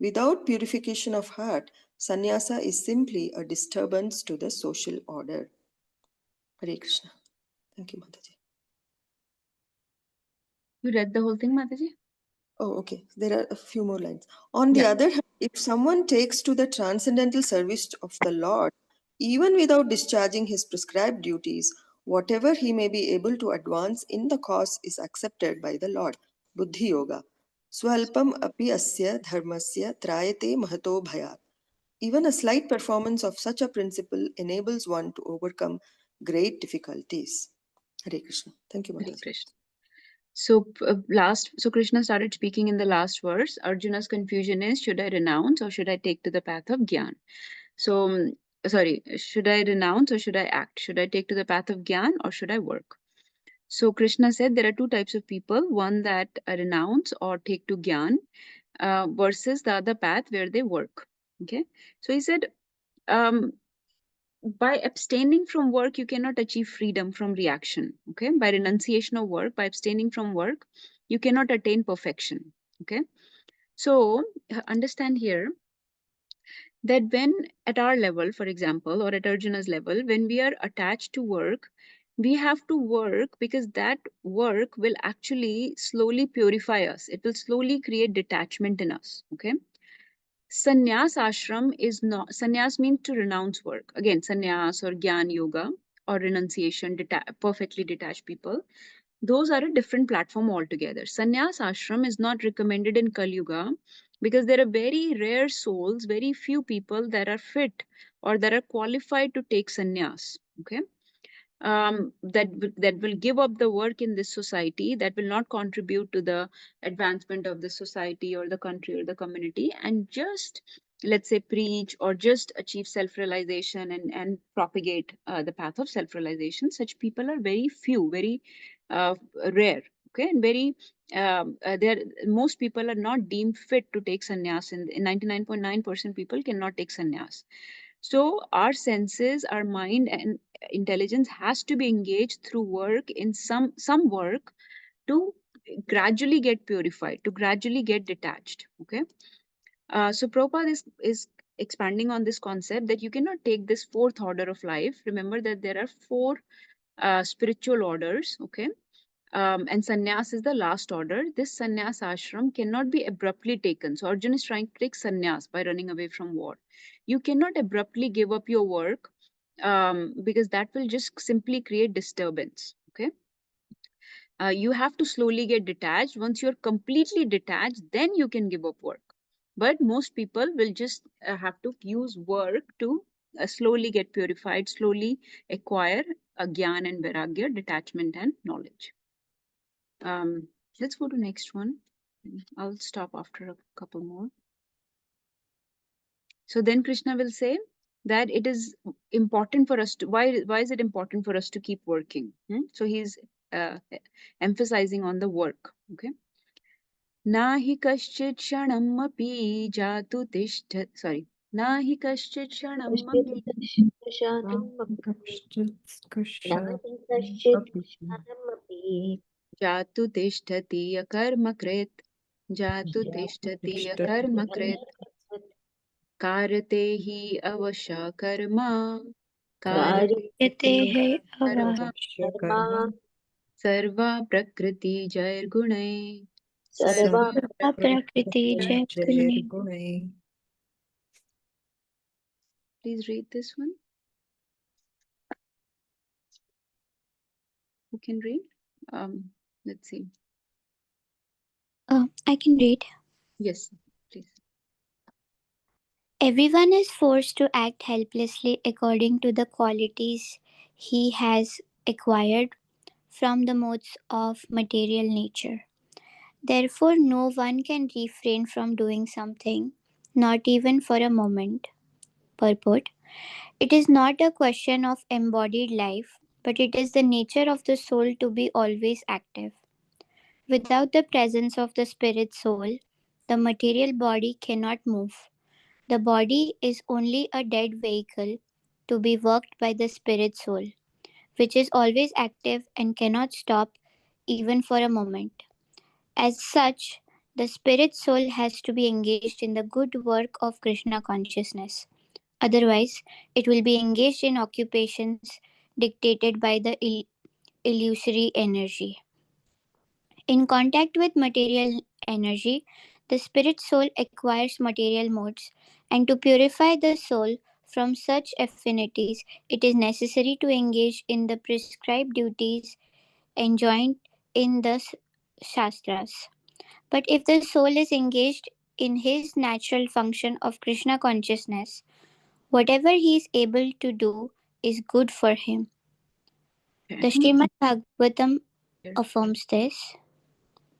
Without purification of heart, sannyasa is simply a disturbance to the social order. Hare Krishna. Thank you, Mataji.
You read the whole thing, Mataji?
Oh, okay. There are a few more lines. On the other hand, if someone takes to the transcendental service of the Lord, even without discharging his prescribed duties, whatever he may be able to advance in the cause is accepted by the Lord. buddhi yoga. Swalpam api asya dharmasya trayate mahato bhayat. Even a slight performance of such a principle enables one to overcome great difficulties. Hare Krishna. Thank you,
Hare
Mataji.
Krishna. So Krishna started speaking in the last verse. Arjuna's confusion is, should I renounce or should I take to the path of Gyan? So, should I renounce or should I act? Should I take to the path of Gyan or should I work? So Krishna said there are two types of people, one that renounce or take to Gyan versus the other path where they work. Okay. So he said, by abstaining from work, you cannot achieve freedom from reaction. Okay. By renunciation of work, by abstaining from work, you cannot attain perfection. Okay. So understand here that when at our level, for example, or at Arjuna's level, when we are attached to work, we have to work because that work will actually slowly purify us. It will slowly create detachment in us. Okay. Sannyas ashram is not, sannyas means to renounce work. Again, sannyas or gyan yoga or renunciation, perfectly detached people. Those are a different platform altogether. Sannyas ashram is not recommended in Kali Yuga because there are very rare souls, very few people that are fit or that are qualified to take sannyas. Okay. That will give up the work in this society, that will not contribute to the advancement of the society or the country or the community, and just, let's say, preach or just achieve self-realization and propagate the path of self-realization. Such people are very few, very rare. Okay, and very most people are not deemed fit to take sannyas. In 99.9% people cannot take sannyas. So our senses, our mind and intelligence has to be engaged through work in some work to gradually get purified, to gradually get detached. Okay. So Prabhupada is expanding on this concept that you cannot take this fourth order of life. Remember that there are four spiritual orders. Okay. And sannyas is the last order. This sannyas ashram cannot be abruptly taken. So Arjuna is trying to take sannyas by running away from war. You cannot abruptly give up your work because that will just simply create disturbance. Okay. You have to slowly get detached. Once you're completely detached, then you can give up work. But most people will just have to use work to slowly get purified, slowly acquire a gyan and vairagya, detachment and knowledge. Let's go to next one. I'll stop after a couple more. So then Krishna will say that it is important for us to, why is it important for us to keep working? So he's emphasizing on the work. Okay. Nahi kaschit kshanam api jatu tishta, sorry. Nahi kaschit kshanam api jatu tishtati akarma krit. Jatu tishtati akarma krit. Karate hi avasha karma.
Yate hai
Karma.
ava
Sarva prakriti jair gunai.
sarva prakriti jai gune.
Please read this one. Who can read? Let's see.
I can read.
Yes, please.
Everyone is forced to act helplessly according to the qualities he has acquired from the modes of material nature. Therefore, no one can refrain from doing something, not even for a moment. Purport: it is not a question of embodied life, but it is the nature of the soul to be always active. Without the presence of the spirit soul, the material body cannot move. The body is only a dead vehicle to be worked by the spirit soul, which is always active and cannot stop even for a moment. As such, the spirit soul has to be engaged in the good work of Krishna consciousness. Otherwise, it will be engaged in occupations dictated by the illusory energy. In contact with material energy, the spirit soul acquires material modes, and to purify the soul from such affinities, it is necessary to engage in the prescribed duties enjoined in the Shastras. But if the soul is engaged in his natural function of Krishna consciousness, whatever he is able to do is good for him.
Okay,
The
I think
Srimad Bhagavatam
here.
affirms this.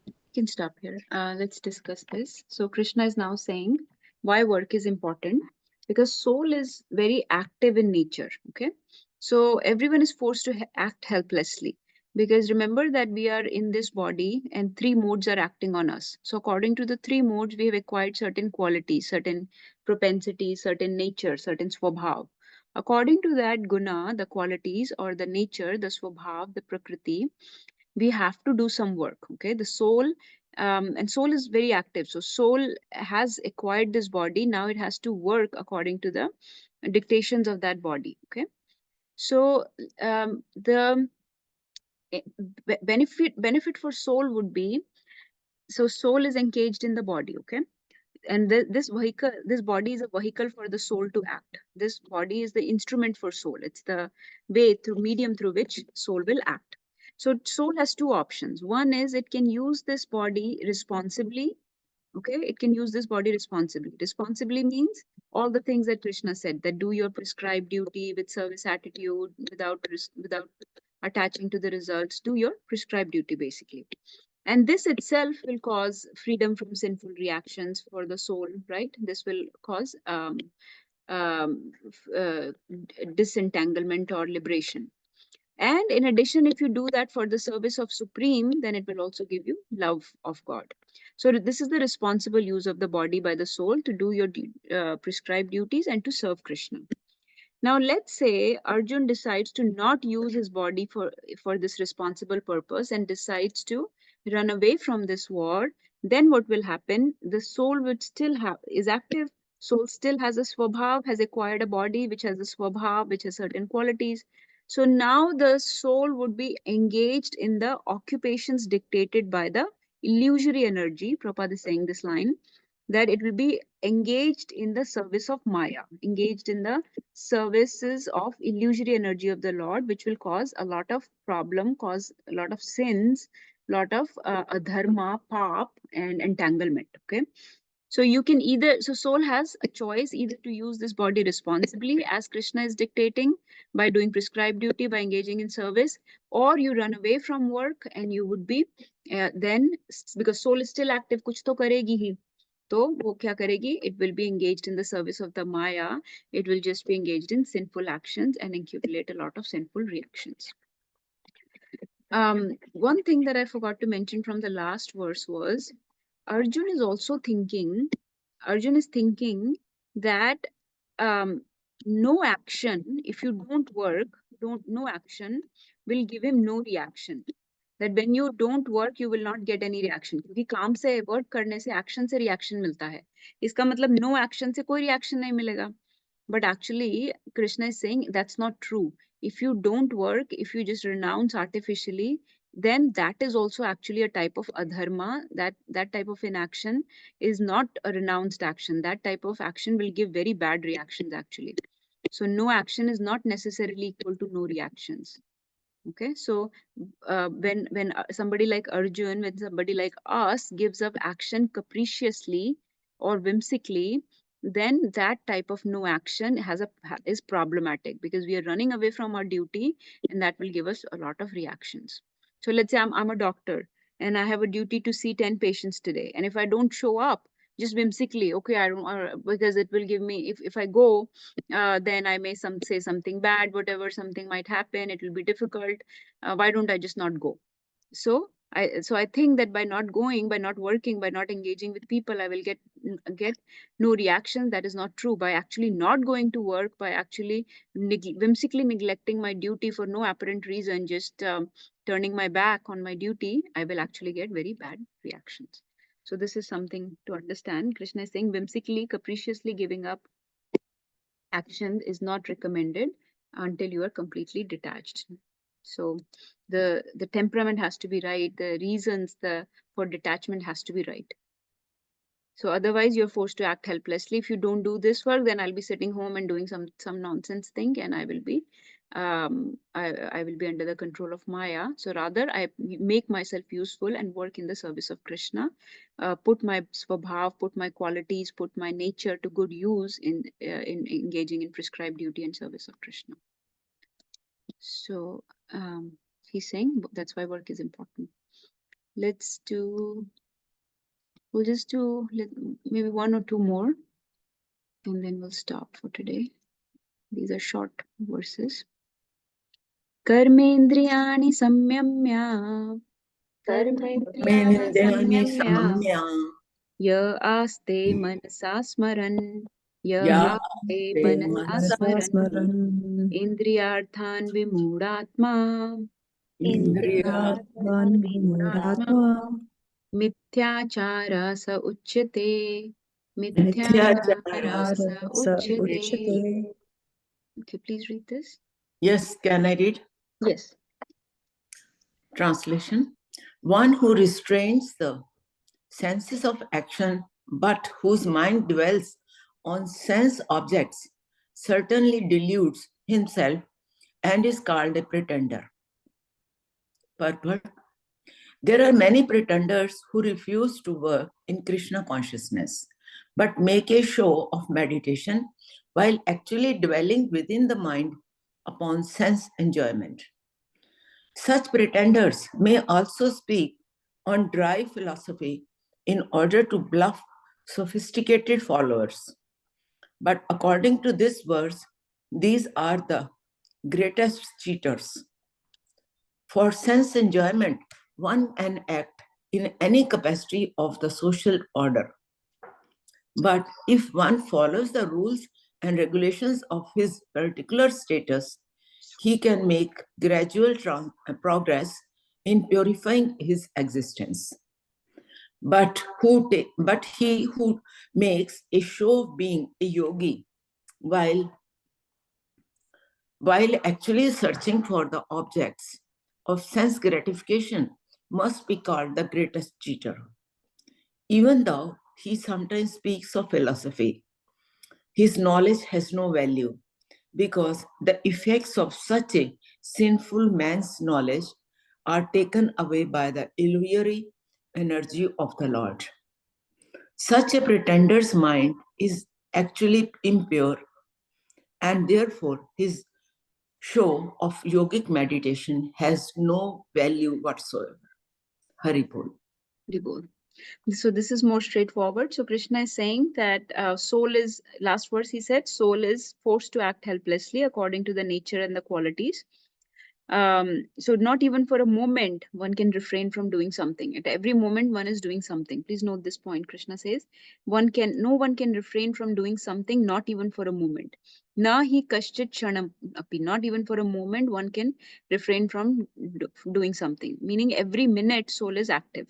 We can stop here. Let's discuss this. So Krishna is now saying why work is important, because soul is very active in nature. Okay, so everyone is forced to act helplessly, because remember that we are in this body and three modes are acting on us. So according to the three modes, we have acquired certain qualities, certain propensities, certain nature, certain swabhav. According to that guna, the qualities or the nature, the swabhav, the prakriti, we have to do some work. Okay, the soul, and soul is very active, so soul has acquired this body. Now it has to work according to the dictations of that body. Okay, so the benefit for soul would be, so soul is engaged in the body. Okay, and this vehicle, this body is a vehicle for the soul to act. This body is the instrument for soul. It's the way, through medium through which soul will act. So soul has two options. One is it can use this body responsibly. Okay, it can use this body responsibly. Responsibly means all the things that Krishna said, that do your prescribed duty with service attitude, without attaching to the results. Do your prescribed duty basically, and this itself will cause freedom from sinful reactions for the soul, right? This will cause disentanglement or liberation. And in addition, if you do that for the service of Supreme, then it will also give you love of God. So this is the responsible use of the body by the soul to do your prescribed duties and to serve Krishna. Now, let's say Arjun decides to not use his body for this responsible purpose and decides to run away from this war. Then what will happen? The soul would still is active. Soul still has a swabhav, has acquired a body which has a swabhav, which has certain qualities. So now the soul would be engaged in the occupations dictated by the illusory energy. Prabhupada is saying this line, that it will be engaged in the service of Maya, engaged in the services of illusory energy of the Lord, which will cause a lot of problem, cause a lot of sins, lot of adharma, pap, and entanglement. Okay, so you can either, so soul has a choice either to use this body responsibly as Krishna is dictating by doing prescribed duty, by engaging in service, or you run away from work and you would be then, because soul is still active, kuch to karegi hi. तो वो क्या करेगी? It will be engaged in the service of the Maya. It will just be engaged in sinful actions and accumulate a lot of sinful reactions. One thing that I forgot to mention from the last verse was Arjun is also thinking, Arjun is thinking that no action, if you don't work, no action will give him no reaction. That when you don't work, you will not get any reaction. क्योंकि काम से work करने से action से reaction मिलता है. इसका मतलब no action से कोई reaction नहीं मिलेगा. But actually, Krishna is saying that's not true. If you don't work, if you just renounce artificially, then that is also actually a type of adharma. That type of inaction is not a renounced action. That type of action will give very bad reactions actually. So no action is not necessarily equal to no reactions. Okay, so when somebody like Arjun, when somebody like us gives up action capriciously or whimsically, then that type of no action is problematic, because we are running away from our duty, and that will give us a lot of reactions. So let's say I'm a doctor and I have a duty to see 10 patients today, and if I don't show up just whimsically, okay, I don't, because it will give me, if I go, then I may say something bad, whatever, something might happen, it will be difficult. Why don't I just not go? So I think that by not going, by not working, by not engaging with people, I will get no reaction. That is not true. By actually not going to work, by actually whimsically neglecting my duty for no apparent reason, just turning my back on my duty, I will actually get very bad reactions. So this is something to understand. Krishna is saying whimsically, capriciously giving up action is not recommended until you are completely detached. So the temperament has to be right, the reasons for detachment has to be right. So otherwise you're forced to act helplessly. If you don't do this work, then I'll be sitting home and doing some nonsense thing, and I will be I will be under the control of Maya. So rather I make myself useful and work in the service of Krishna, put my svabhav, put my qualities, put my nature to good use in engaging in prescribed duty and service of Krishna. So he's saying that's why work is important. Let's do, we'll just do maybe one or two more, and then we'll stop for today. These are short verses. Karmendriyani samyamya
Karmendriyani samya
ya aste manasa smaran
ya
aste
te
manasa
manasa
smaran indriyarthan vimudhatma
indriyarthan
Indriya
मिथ्याचार स उच्यते
Mityachara
स
sa
उच्यते.
uchyate.
Okay, please read this.
Yes, can I read?
Yes.
Translation. One who restrains the senses of action but whose mind dwells on sense objects certainly deludes himself and is called a pretender. Purport. There are many pretenders who refuse to work in Krishna consciousness but make a show of meditation while actually dwelling within the mind upon sense enjoyment. Such pretenders may also speak on dry philosophy in order to bluff sophisticated followers. But according to this verse, these are the greatest cheaters. For sense enjoyment, one can act in any capacity of the social order. But if one follows the rules and regulations of his particular status, he can make gradual progress in purifying his existence. But he who makes a show of being a yogi while actually searching for the objects of sense gratification must be called the greatest cheater. Even though he sometimes speaks of philosophy, his knowledge has no value because the effects of such a sinful man's knowledge are taken away by the illusory energy of the Lord. Such a pretender's mind is actually impure, and therefore his show of yogic meditation has no value whatsoever. Haribol.
Haribol. So this is more straightforward. So Krishna is saying that soul is, last verse he said, soul is forced to act helplessly according to the nature and the qualities. So not even for a moment one can refrain from doing something. At every moment one is doing something. Please note this point. Krishna says no one can refrain from doing something, not even for a moment. Na hi kaschit kshanam api, not even for a moment one can refrain from doing something, meaning every minute soul is active.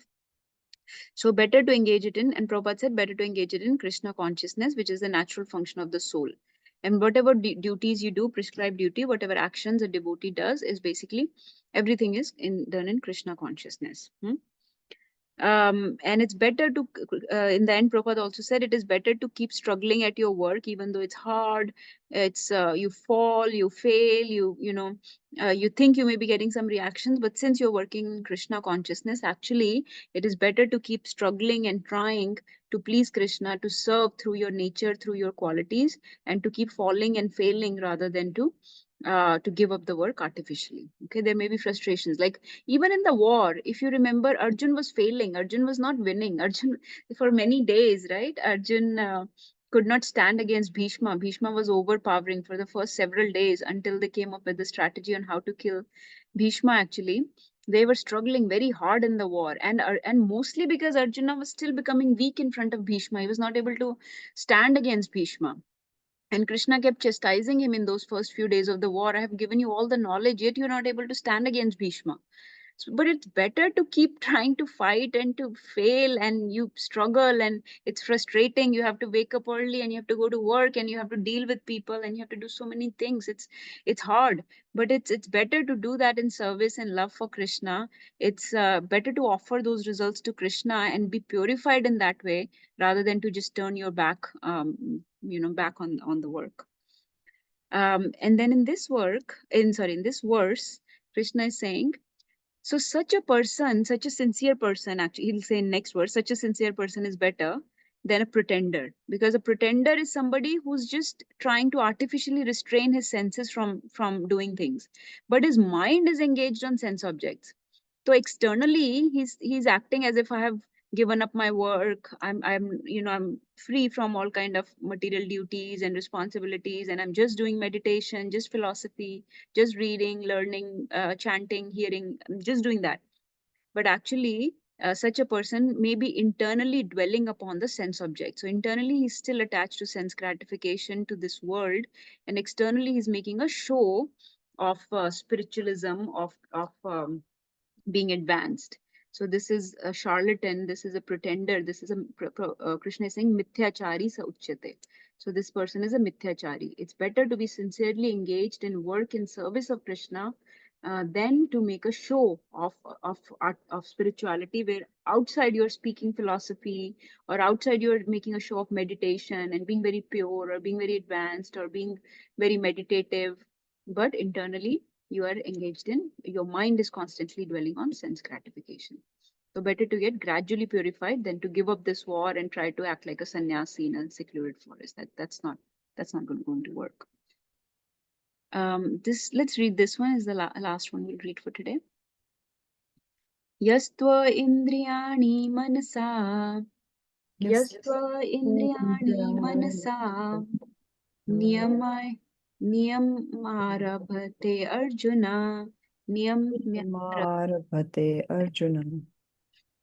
So better to engage it in, and Prabhupada said, better to engage it in Krishna consciousness, which is the natural function of the soul. And whatever duties you do, prescribed duty, whatever actions a devotee does, is basically everything is done in Krishna consciousness. And it's better to, in the end, Prabhupada also said, it is better to keep struggling at your work, even though it's hard. It's you fall, you fail, you think you may be getting some reactions, but since you're working in Krishna consciousness, actually, it is better to keep struggling and trying to please Krishna, to serve through your nature, through your qualities, and to keep falling and failing rather than to give up the work artificially. Okay, there may be frustrations. Like even in the war, if you remember, Arjun was failing. Arjun was not winning. Arjun, for many days, right? Arjun could not stand against Bhishma. Bhishma was overpowering for the first several days until they came up with the strategy on how to kill Bhishma. Actually, they were struggling very hard in the war, and mostly because Arjuna was still becoming weak in front of Bhishma. He was not able to stand against Bhishma. And Krishna kept chastising him in those first few days of the war. I have given you all the knowledge, yet you're not able to stand against Bhishma. But it's better to keep trying to fight and to fail, and you struggle and it's frustrating. You have to wake up early and you have to go to work and you have to deal with people and you have to do so many things. It's hard, but it's better to do that in service and love for Krishna. It's better to offer those results to Krishna and be purified in that way, rather than to just turn your back back on the work. And then in this verse, Krishna is saying, so such a person, such a sincere person, actually, he'll say in next verse, such a sincere person is better than a pretender. Because a pretender is somebody who's just trying to artificially restrain his senses from doing things. But his mind is engaged on sense objects. So externally, he's acting as if I have given up my work. I'm free from all kind of material duties and responsibilities, and I'm just doing meditation, just philosophy, just reading, learning, chanting, hearing, just doing that. But actually, such a person may be internally dwelling upon the sense object. So internally, he's still attached to sense gratification, to this world, and externally, he's making a show of spiritualism, of being advanced. So this is a charlatan, this is a pretender, this is Krishna is saying mithyachari sa uchyate. So this person is a mithyachari. It's better to be sincerely engaged in work in service of Krishna than to make a show of spirituality, where outside you're speaking philosophy, or outside you're making a show of meditation and being very pure or being very advanced or being very meditative, but internally you are engaged in, your mind is constantly dwelling on sense gratification. So better to get gradually purified than to give up this war and try to act like a sannyasi in a secluded forest. That's not going to work. Let's read this one, is the last one we'll read for today. Yastva indriyani manasa, yastva indriyani manasa, niyamarabhate Arjuna,
Marabhate Arjuna.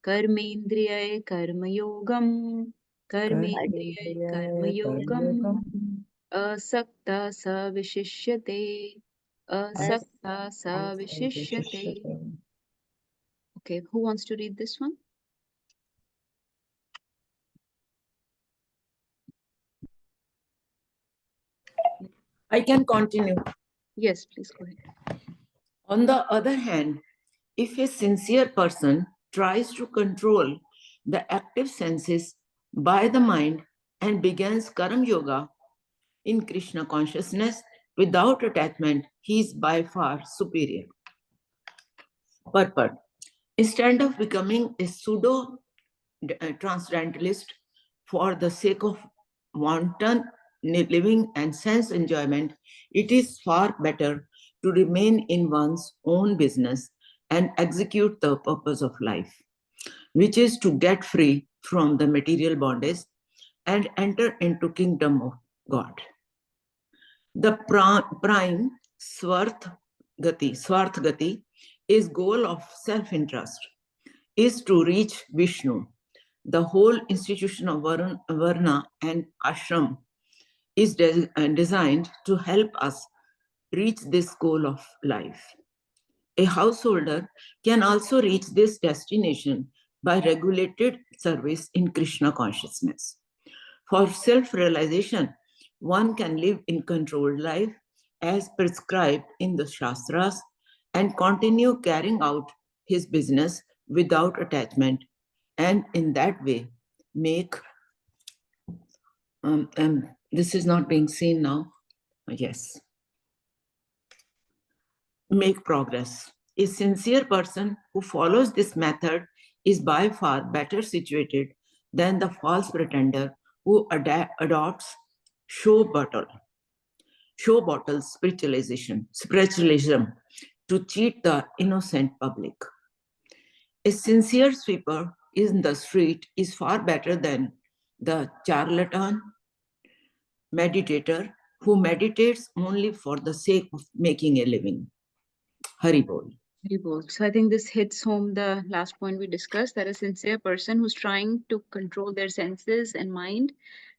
Karmendriya karmayogam, karmendriya karmayogam, asakta sa vishishyate, asakta sa vishishyate. Okay, who wants to read this one?
I can continue.
Yes, please go ahead.
On the other hand, if a sincere person tries to control the active senses by the mind and begins Karam Yoga in Krishna consciousness without attachment, he is by far superior. Purport. Instead of becoming a pseudo transcendentalist for the sake of wanton living and sense enjoyment, it is far better to remain in one's own business and execute the purpose of life, which is to get free from the material bondage and enter into kingdom of God. The prime Swarth Gati is goal of self-interest, is to reach Vishnu. The whole institution of Varna and Ashram is designed to help us reach this goal of life. A householder can also reach this destination by regulated service in Krishna consciousness. For self-realization, one can live in controlled life as prescribed in the Shastras and continue carrying out his business without attachment, and in that way make this is not being seen now. Yes. Make progress. A sincere person who follows this method is by far better situated than the false pretender who adopts show bottle spiritualism to cheat the innocent public. A sincere sweeper in the street is far better than the charlatan meditator who meditates only for the sake of making a living. Hari Bol.
Hari Bol. So I think this hits home the last point we discussed, that a sincere person who's trying to control their senses and mind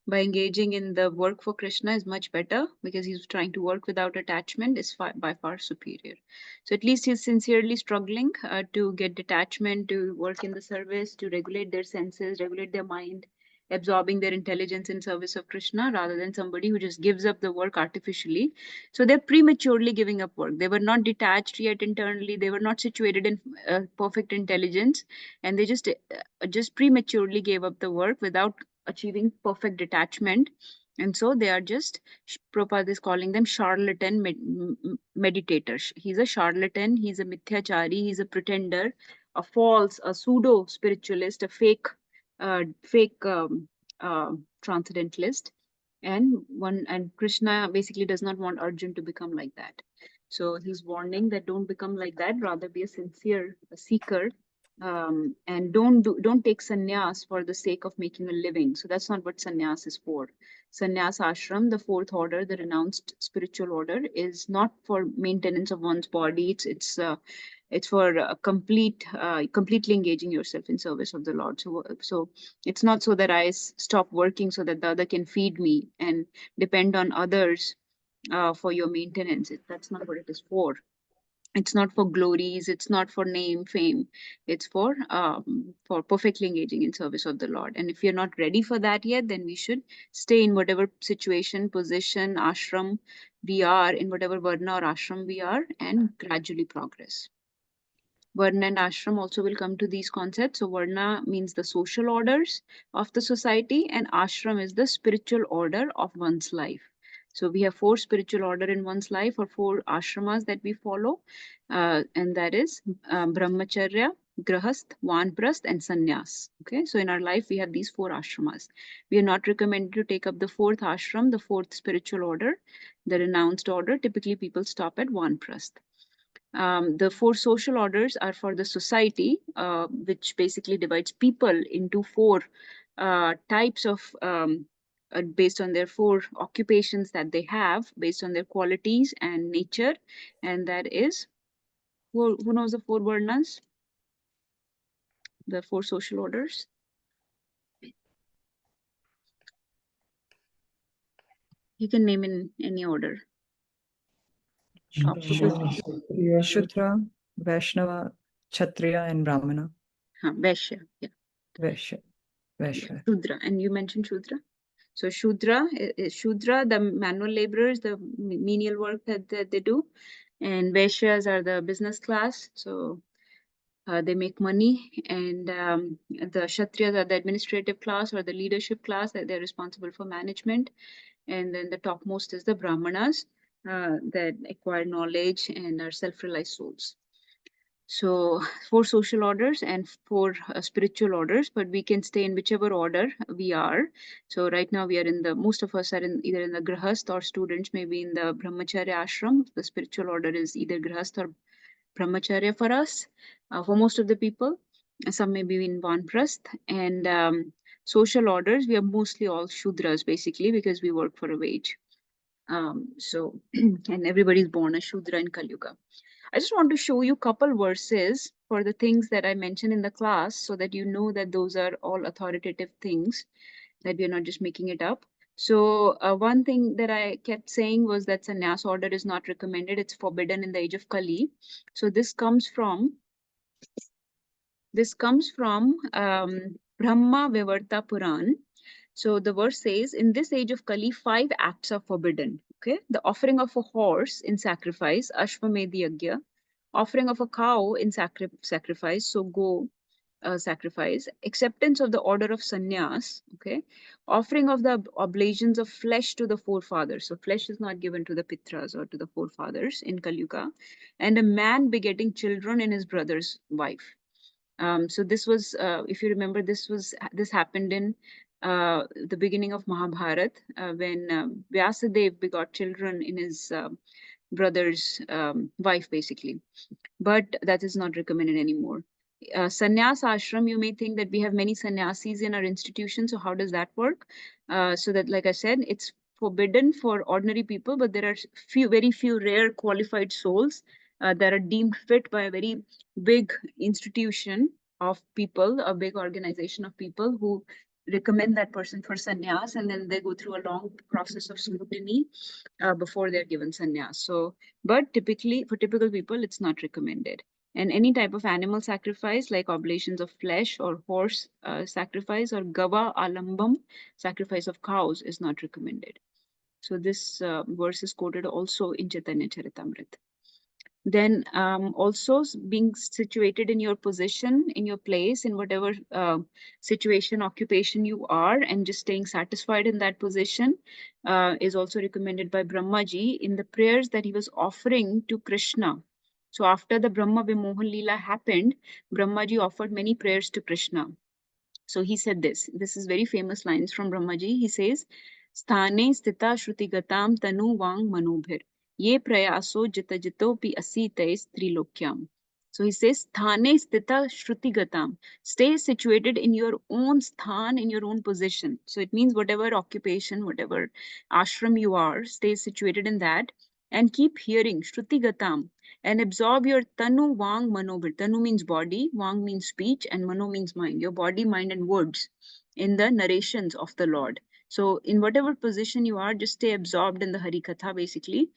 by engaging in the work for Krishna is much better, because he's trying to work without attachment is by far superior. So at least he's sincerely struggling to get detachment, to work in the service, to regulate their senses, regulate their mind, absorbing their intelligence in service of Krishna, rather than somebody who just gives up the work artificially. So they're prematurely giving up work. They were not detached yet internally. They were not situated in perfect intelligence, and they just prematurely gave up the work without achieving perfect detachment. And so they are just, Prabhupada is calling them charlatan meditators. He's a charlatan, he's a mithyachari, he's a pretender, a false, a pseudo spiritualist, a fake transcendentalist. And Krishna basically does not want Arjun to become like that. So he's warning that don't become like that, rather be a sincere seeker, and don't take sannyas for the sake of making a living. So that's not what sannyas is for. Sannyas ashram, the fourth order, the renounced spiritual order, is not for maintenance of one's body. It's for completely engaging yourself in service of the Lord. So it's not so that I stop working so that the other can feed me and depend on others for your maintenance. That's not what it is for. It's not for glories, it's not for name, fame. It's for perfectly engaging in service of the Lord. And if you're not ready for that yet, then we should stay in whatever situation, position, ashram we are, in whatever varna or ashram we are, and gradually progress. Varna and ashram also will come to these concepts. So Varna means the social orders of the society, and ashram is the spiritual order of one's life. So we have 4 spiritual order in one's life, or 4 ashramas that we follow, and that is brahmacharya, grahast, vanprasth, and sannyas. Okay, so in our life we have these 4 ashramas. We are not recommended to take up the 4th ashram, the 4th spiritual order, the renounced order. Typically people stop at vanprasth. The 4 social orders are for the society, which basically divides people into 4 types of, based on their 4 occupations that they have, based on their qualities and nature. And that is, who knows the 4 varnas? The 4 social orders? You can name in any order.
Shudra, Vaishnava, Kshatriya, and Brahmana.
Vaishya, yeah.
Vaishya.
Shudra, and you mentioned Shudra. So Shudra, the manual laborers, the menial work that they do, and Vaishyas are the business class. So they make money, and the Kshatriyas are the administrative class or the leadership class, that they're responsible for management. And then the topmost is the Brahmanas, that acquire knowledge and are self-realized souls. So 4 social orders and 4 spiritual orders, but we can stay in whichever order we are. So right now we are in most of us are either in the grahast, or students maybe in the brahmacharya ashram. The spiritual order is either grahast or brahmacharya for us, for most of the people. Some may be in vanprasth. And social orders, we are mostly all shudras basically, because we work for a wage. And everybody's born a shudra in Kali Yuga. I just want to show you a couple verses for the things that I mentioned in the class, so that you know that those are all authoritative things, that we are not just making it up. So one thing that I kept saying was that sannyas order is not recommended. It's forbidden in the age of Kali. So this comes from Brahma Vivarta Puran. So the verse says, in this age of Kali, 5 acts are forbidden. Okay, the offering of a horse in sacrifice, Ashvamedh Yagya, offering of a cow in sacrifice, so go sacrifice, acceptance of the order of sannyas, okay, offering of the oblations of flesh to the forefathers. So flesh is not given to the pitras or to the forefathers in Kali Yuga, and a man begetting children in his brother's wife. So this was, if you remember, this happened in the beginning of Mahabharata, when Vyasadeva begot children in his brother's wife, basically. But that is not recommended anymore. Sannyas ashram, you may think that we have many sannyasis in our institution. So how does that work? So that, like I said, it's forbidden for ordinary people, but there are very few rare qualified souls that are deemed fit by a very big institution of people, a big organization of people who recommend that person for sannyas, and then they go through a long process of scrutiny before they're given sannyas. So, but typically for typical people, it's not recommended. And any type of animal sacrifice, like oblations of flesh or horse sacrifice, or gava alambam, sacrifice of cows, is not recommended. So this verse is quoted also in Chaitanya Charitamrita. Then also being situated in your position, in your place, in whatever situation, occupation you are, and just staying satisfied in that position is also recommended by Brahmaji in the prayers that he was offering to Krishna. So after the Brahma Vimohan Leela happened, Brahmaji offered many prayers to Krishna. So he said this is very famous lines from Brahmaji. He says, Sthane stita shrutigatam tanu vang manubhir. Ye prayaso jita jitopi asitais trilokyam. So he says, Sthane stita shrutigatam. Stay situated in your own sthan, in your own position. So it means whatever occupation, whatever ashram you are, stay situated in that and keep hearing Shrutigatam and absorb your Tanu Vang Manobhir. Tanu means body, Vang means speech, and Mano means mind, your body, mind, and words in the narrations of the Lord. So in whatever position you are, just stay absorbed in the Hari Katha basically.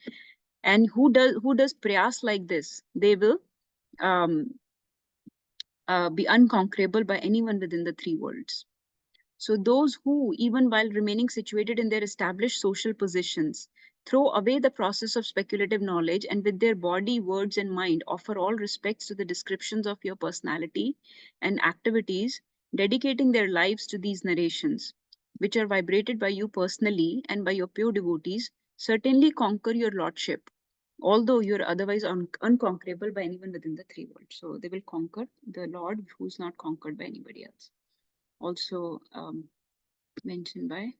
And who does prayas like this? They will be unconquerable by anyone within the three worlds. So those who, even while remaining situated in their established social positions, throw away the process of speculative knowledge and with their body, words, and mind offer all respects to the descriptions of your personality and activities, dedicating their lives to these narrations, which are vibrated by you personally and by your pure devotees, certainly conquer your lordship, although you're otherwise unconquerable by anyone within the three worlds. So they will conquer the Lord who's not conquered by anybody else. Also mentioned by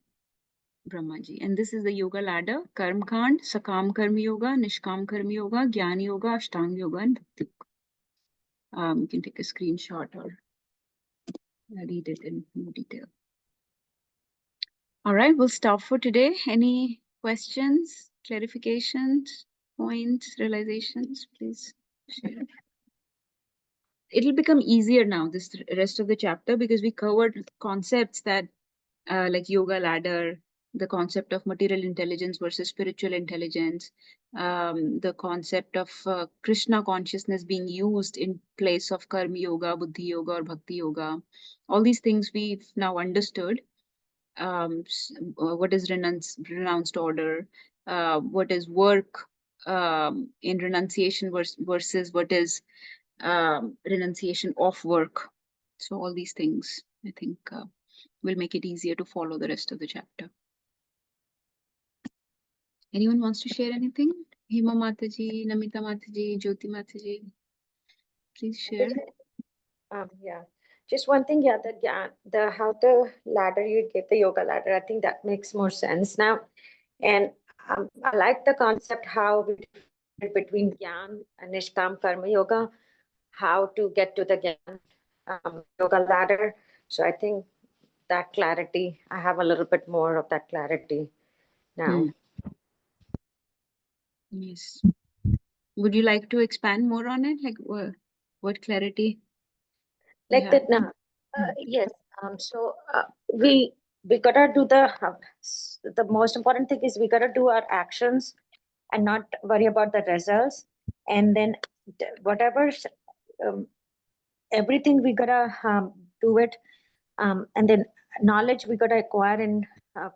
Brahmaji. And this is the yoga ladder: Karm Kand, Sakam Karma Yoga, Nishkam Karma Yoga, Jnana Yoga, Ashtanga Yoga, and Bhakti Yoga. You can take a screenshot or read it in more detail. All right, we'll stop for today. Any questions, clarifications, points, realizations, please share. It'll become easier now, this rest of the chapter, because we covered concepts that like yoga ladder, the concept of material intelligence versus spiritual intelligence, the concept of Krishna consciousness being used in place of karma yoga, buddhi yoga, or bhakti yoga. All these things we've now understood. What is renounced order? What is work in renunciation versus what is renunciation of work? So all these things, I think, will make it easier to follow the rest of the chapter. Anyone wants to share anything? Hima Mataji, Namita Mataji, Jyoti Mataji, please share.
Yeah, just one thing, yeah, the how the ladder you get the yoga ladder, I think that makes more sense now. And I like the concept how we differentiate between Gyan and Nishkam Karma Yoga, how to get to the Gyan yoga ladder. So I think that clarity, I have a little bit more of that clarity now.
Yes. Would you like to expand more on it? Like what clarity?
Like that now. Yes. So we gotta do the most important thing is we gotta do our actions and not worry about the results. And then whatever everything we gotta do it, and then knowledge we gotta acquire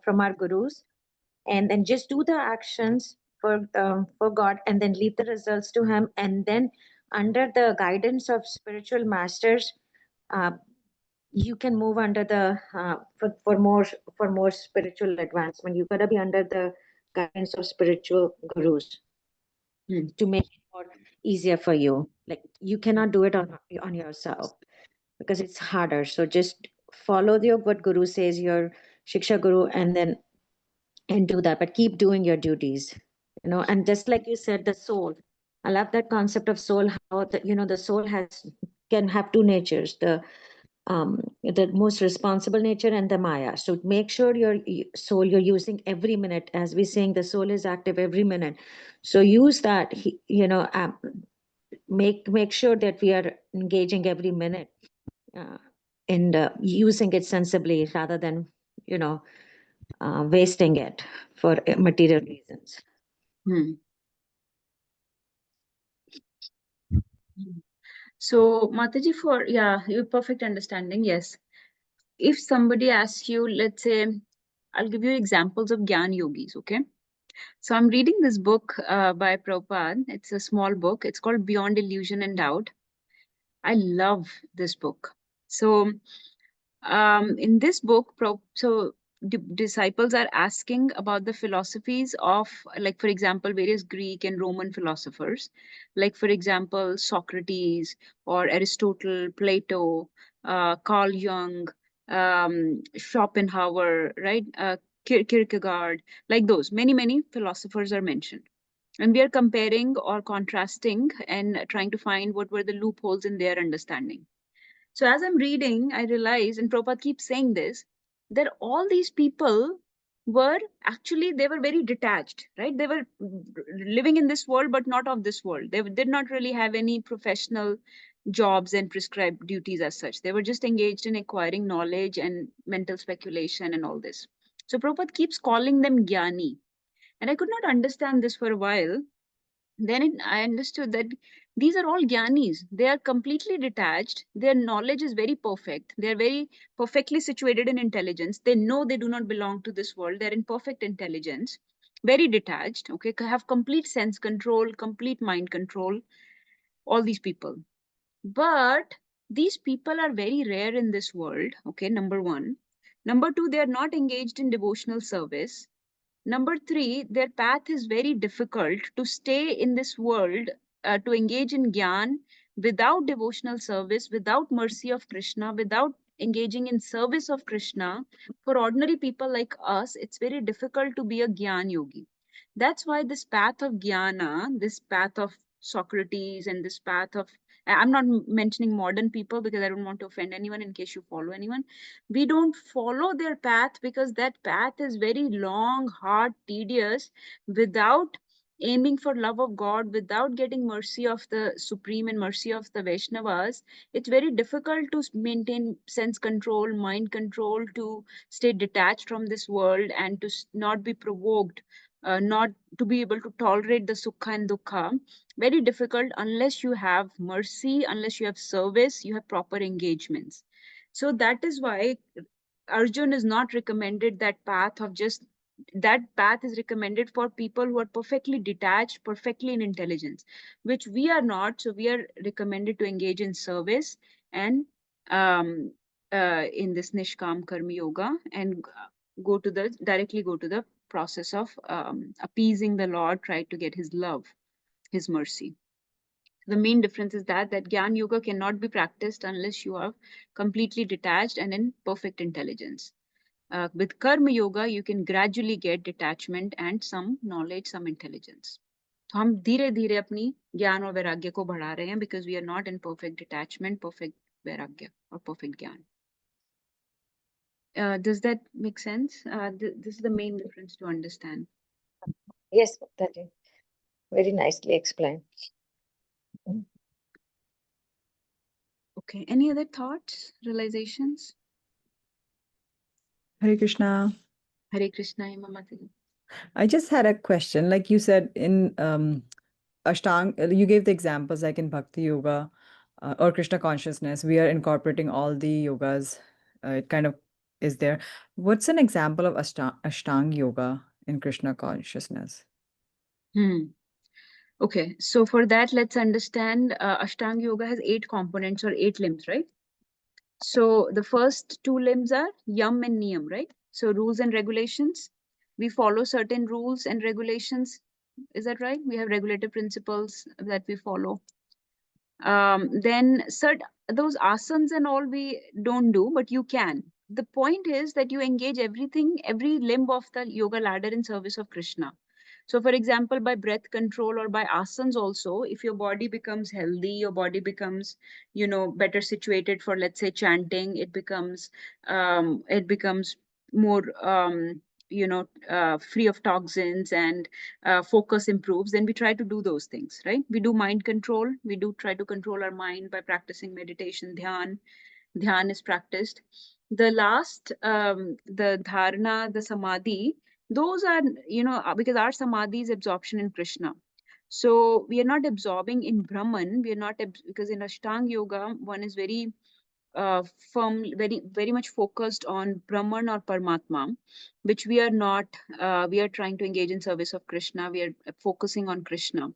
from our gurus, and then just do the actions for God, and then leave the results to Him, and then under the guidance of spiritual masters, you can move under the for more spiritual advancement. You gotta be under the guidance of spiritual gurus to make it more easier for you. Like you cannot do it on yourself because it's harder. So just follow what guru says, your shiksha guru, and do that. But keep doing your duties. And just like you said, the soul. I love that concept of soul. How the soul can have two natures. The most responsible nature and the Maya. So make sure your soul you're using every minute. As we're saying, the soul is active every minute. So use that, make sure that we are engaging every minute using it sensibly rather than, wasting it for material reasons.
So, Mataji, for your perfect understanding, yes. If somebody asks you, let's say, I'll give you examples of Gyan Yogis, okay? So I'm reading this book by Prabhupada. It's a small book. It's called Beyond Illusion and Doubt. I love this book. So in this book, disciples are asking about the philosophies of, like, for example, various Greek and Roman philosophers, like, for example, Socrates or Aristotle, Plato, Carl Jung, Schopenhauer, right? Kierkegaard, like those. Many philosophers are mentioned. And we are comparing or contrasting and trying to find what were the loopholes in their understanding. So as I'm reading, I realize, and Prabhupada keeps saying this, that all these people were actually, they were very detached, right? They were living in this world, but not of this world. They did not really have any professional jobs and prescribed duties as such. They were just engaged in acquiring knowledge and mental speculation and all this. So Prabhupada keeps calling them Jnani. And I could not understand this for a while. Then I understood that these are all Gyanis. They are completely detached. Their knowledge is very perfect. They are very perfectly situated in intelligence. They know they do not belong to this world. They're in perfect intelligence, very detached, okay, have complete sense control, complete mind control, all these people. But these people are very rare in this world, okay, number one. Number two, they are not engaged in devotional service. Number three, their path is very difficult to stay in this world, to engage in Gyan without devotional service, without mercy of Krishna, without engaging in service of Krishna. For ordinary people like us, it's very difficult to be a Gyan yogi. That's why this path of Jnana, this path of Socrates, and this path of, I'm not mentioning modern people because I don't want to offend anyone in case you follow anyone. We don't follow their path because that path is very long, hard, tedious, without aiming for love of God, without getting mercy of the Supreme and mercy of the Vaishnavas. It's very difficult to maintain sense control, mind control, to stay detached from this world and to not be provoked, not to be able to tolerate the sukha and dukkha. Very difficult unless you have mercy, unless you have service, you have proper engagements. So that is why Arjun is not recommended that path of just, that path is recommended for people who are perfectly detached, perfectly in intelligence, which we are not. So we are recommended to engage in service and in this Nishkam Karma Yoga, and directly go to the process of appeasing the Lord, try to get his love, his mercy. The main difference is that Gyan Yoga cannot be practiced unless you are completely detached and in perfect intelligence. With Karma Yoga, you can gradually get detachment and some knowledge, some intelligence. तो हम धीरे धीरे अपनी ज्ञान और वैराग्य को बढ़ा रहे हैं because we are not in perfect detachment, perfect vairagya or perfect gyan. Does that make sense? This is the main difference to understand.
Yes, Mataji. Very nicely explained.
Okay, any other thoughts, realizations?
Hare Krishna.
Hare Krishna, Mataji.
I just had a question. Like you said in Ashtang, you gave the examples like in Bhakti Yoga or Krishna consciousness, we are incorporating all the yogas. It kind of is there. What's an example of Ashtang Yoga in Krishna consciousness?
Okay, so for that, let's understand Ashtanga Yoga has 8 components or 8 limbs, right? So the first 2 limbs are Yam and Niyam, right? So rules and regulations. We follow certain rules and regulations. Is that right? We have regulative principles that we follow. Then those asanas and all we don't do, but you can. The point is that you engage everything, every limb of the yoga ladder in service of Krishna. So for example, by breath control or by asanas also, if your body becomes healthy, your body becomes, better situated for, let's say, chanting, it becomes more, free of toxins, and focus improves, then we try to do those things, right? We do mind control. We do try to control our mind by practicing meditation, dhyan, dhyan is practiced. The last, the dharana, the samadhi, those are, because our samadhi is absorption in Krishna. So we are not absorbing in Brahman. We are not, because in Ashtanga Yoga, one is very firm, very much focused on Brahman or Paramatma, which we are not. We are trying to engage in service of Krishna. We are focusing on Krishna.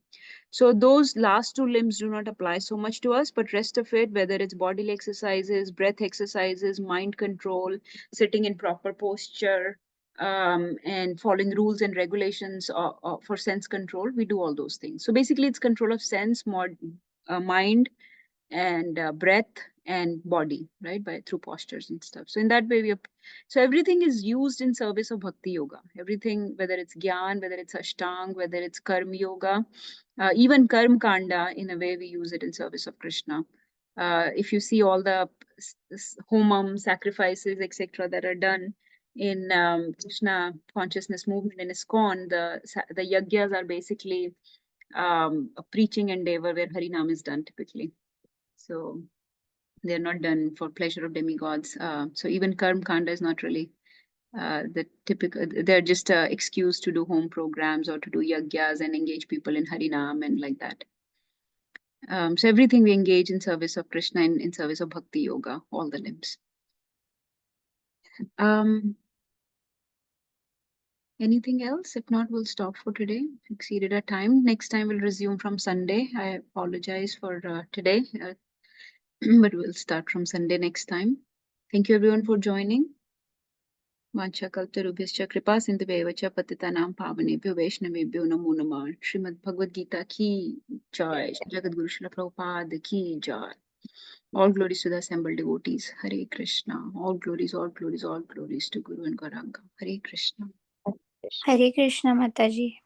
So those last two limbs do not apply so much to us, but rest of it, whether it's bodily exercises, breath exercises, mind control, sitting in proper posture, and following rules and regulations for sense control, we do all those things. So basically, it's control of sense, mind, and breath and body, right, through postures and stuff. So in that way, so everything is used in service of bhakti yoga. Everything, whether it's gyan, whether it's ashtang, whether it's karma yoga, even karma kanda, in a way we use it in service of Krishna. If you see all the homam sacrifices, etc., that are done in Krishna consciousness movement in ISKCON, the yagyas are basically a preaching endeavor where Harinam is done typically. So they're not done for pleasure of demigods. So even Karma Kanda is not really the typical, they're just an excuse to do home programs or to do yagyas and engage people in Harinam and like that. So everything we engage in service of Krishna and in service of Bhakti Yoga, all the limbs. Anything else? If not, we'll stop for today. Exceeded our time. Next time we'll resume from Sunday. I apologize for today, but we'll start from Sunday next time. Thank you everyone for joining. Vanchakaltarubhyascha kripa sindhubheva cha patitanam pavanebhyo vaishnavebhyo namo namah. Srimad Bhagavad Gita ki jai. Jagadguru Srila Prabhupada ki jai. All glories to the assembled devotees. Hare Krishna. All glories, all glories, all glories to Guru and Gauranga. Hare Krishna.
Hare Krishna Mataji.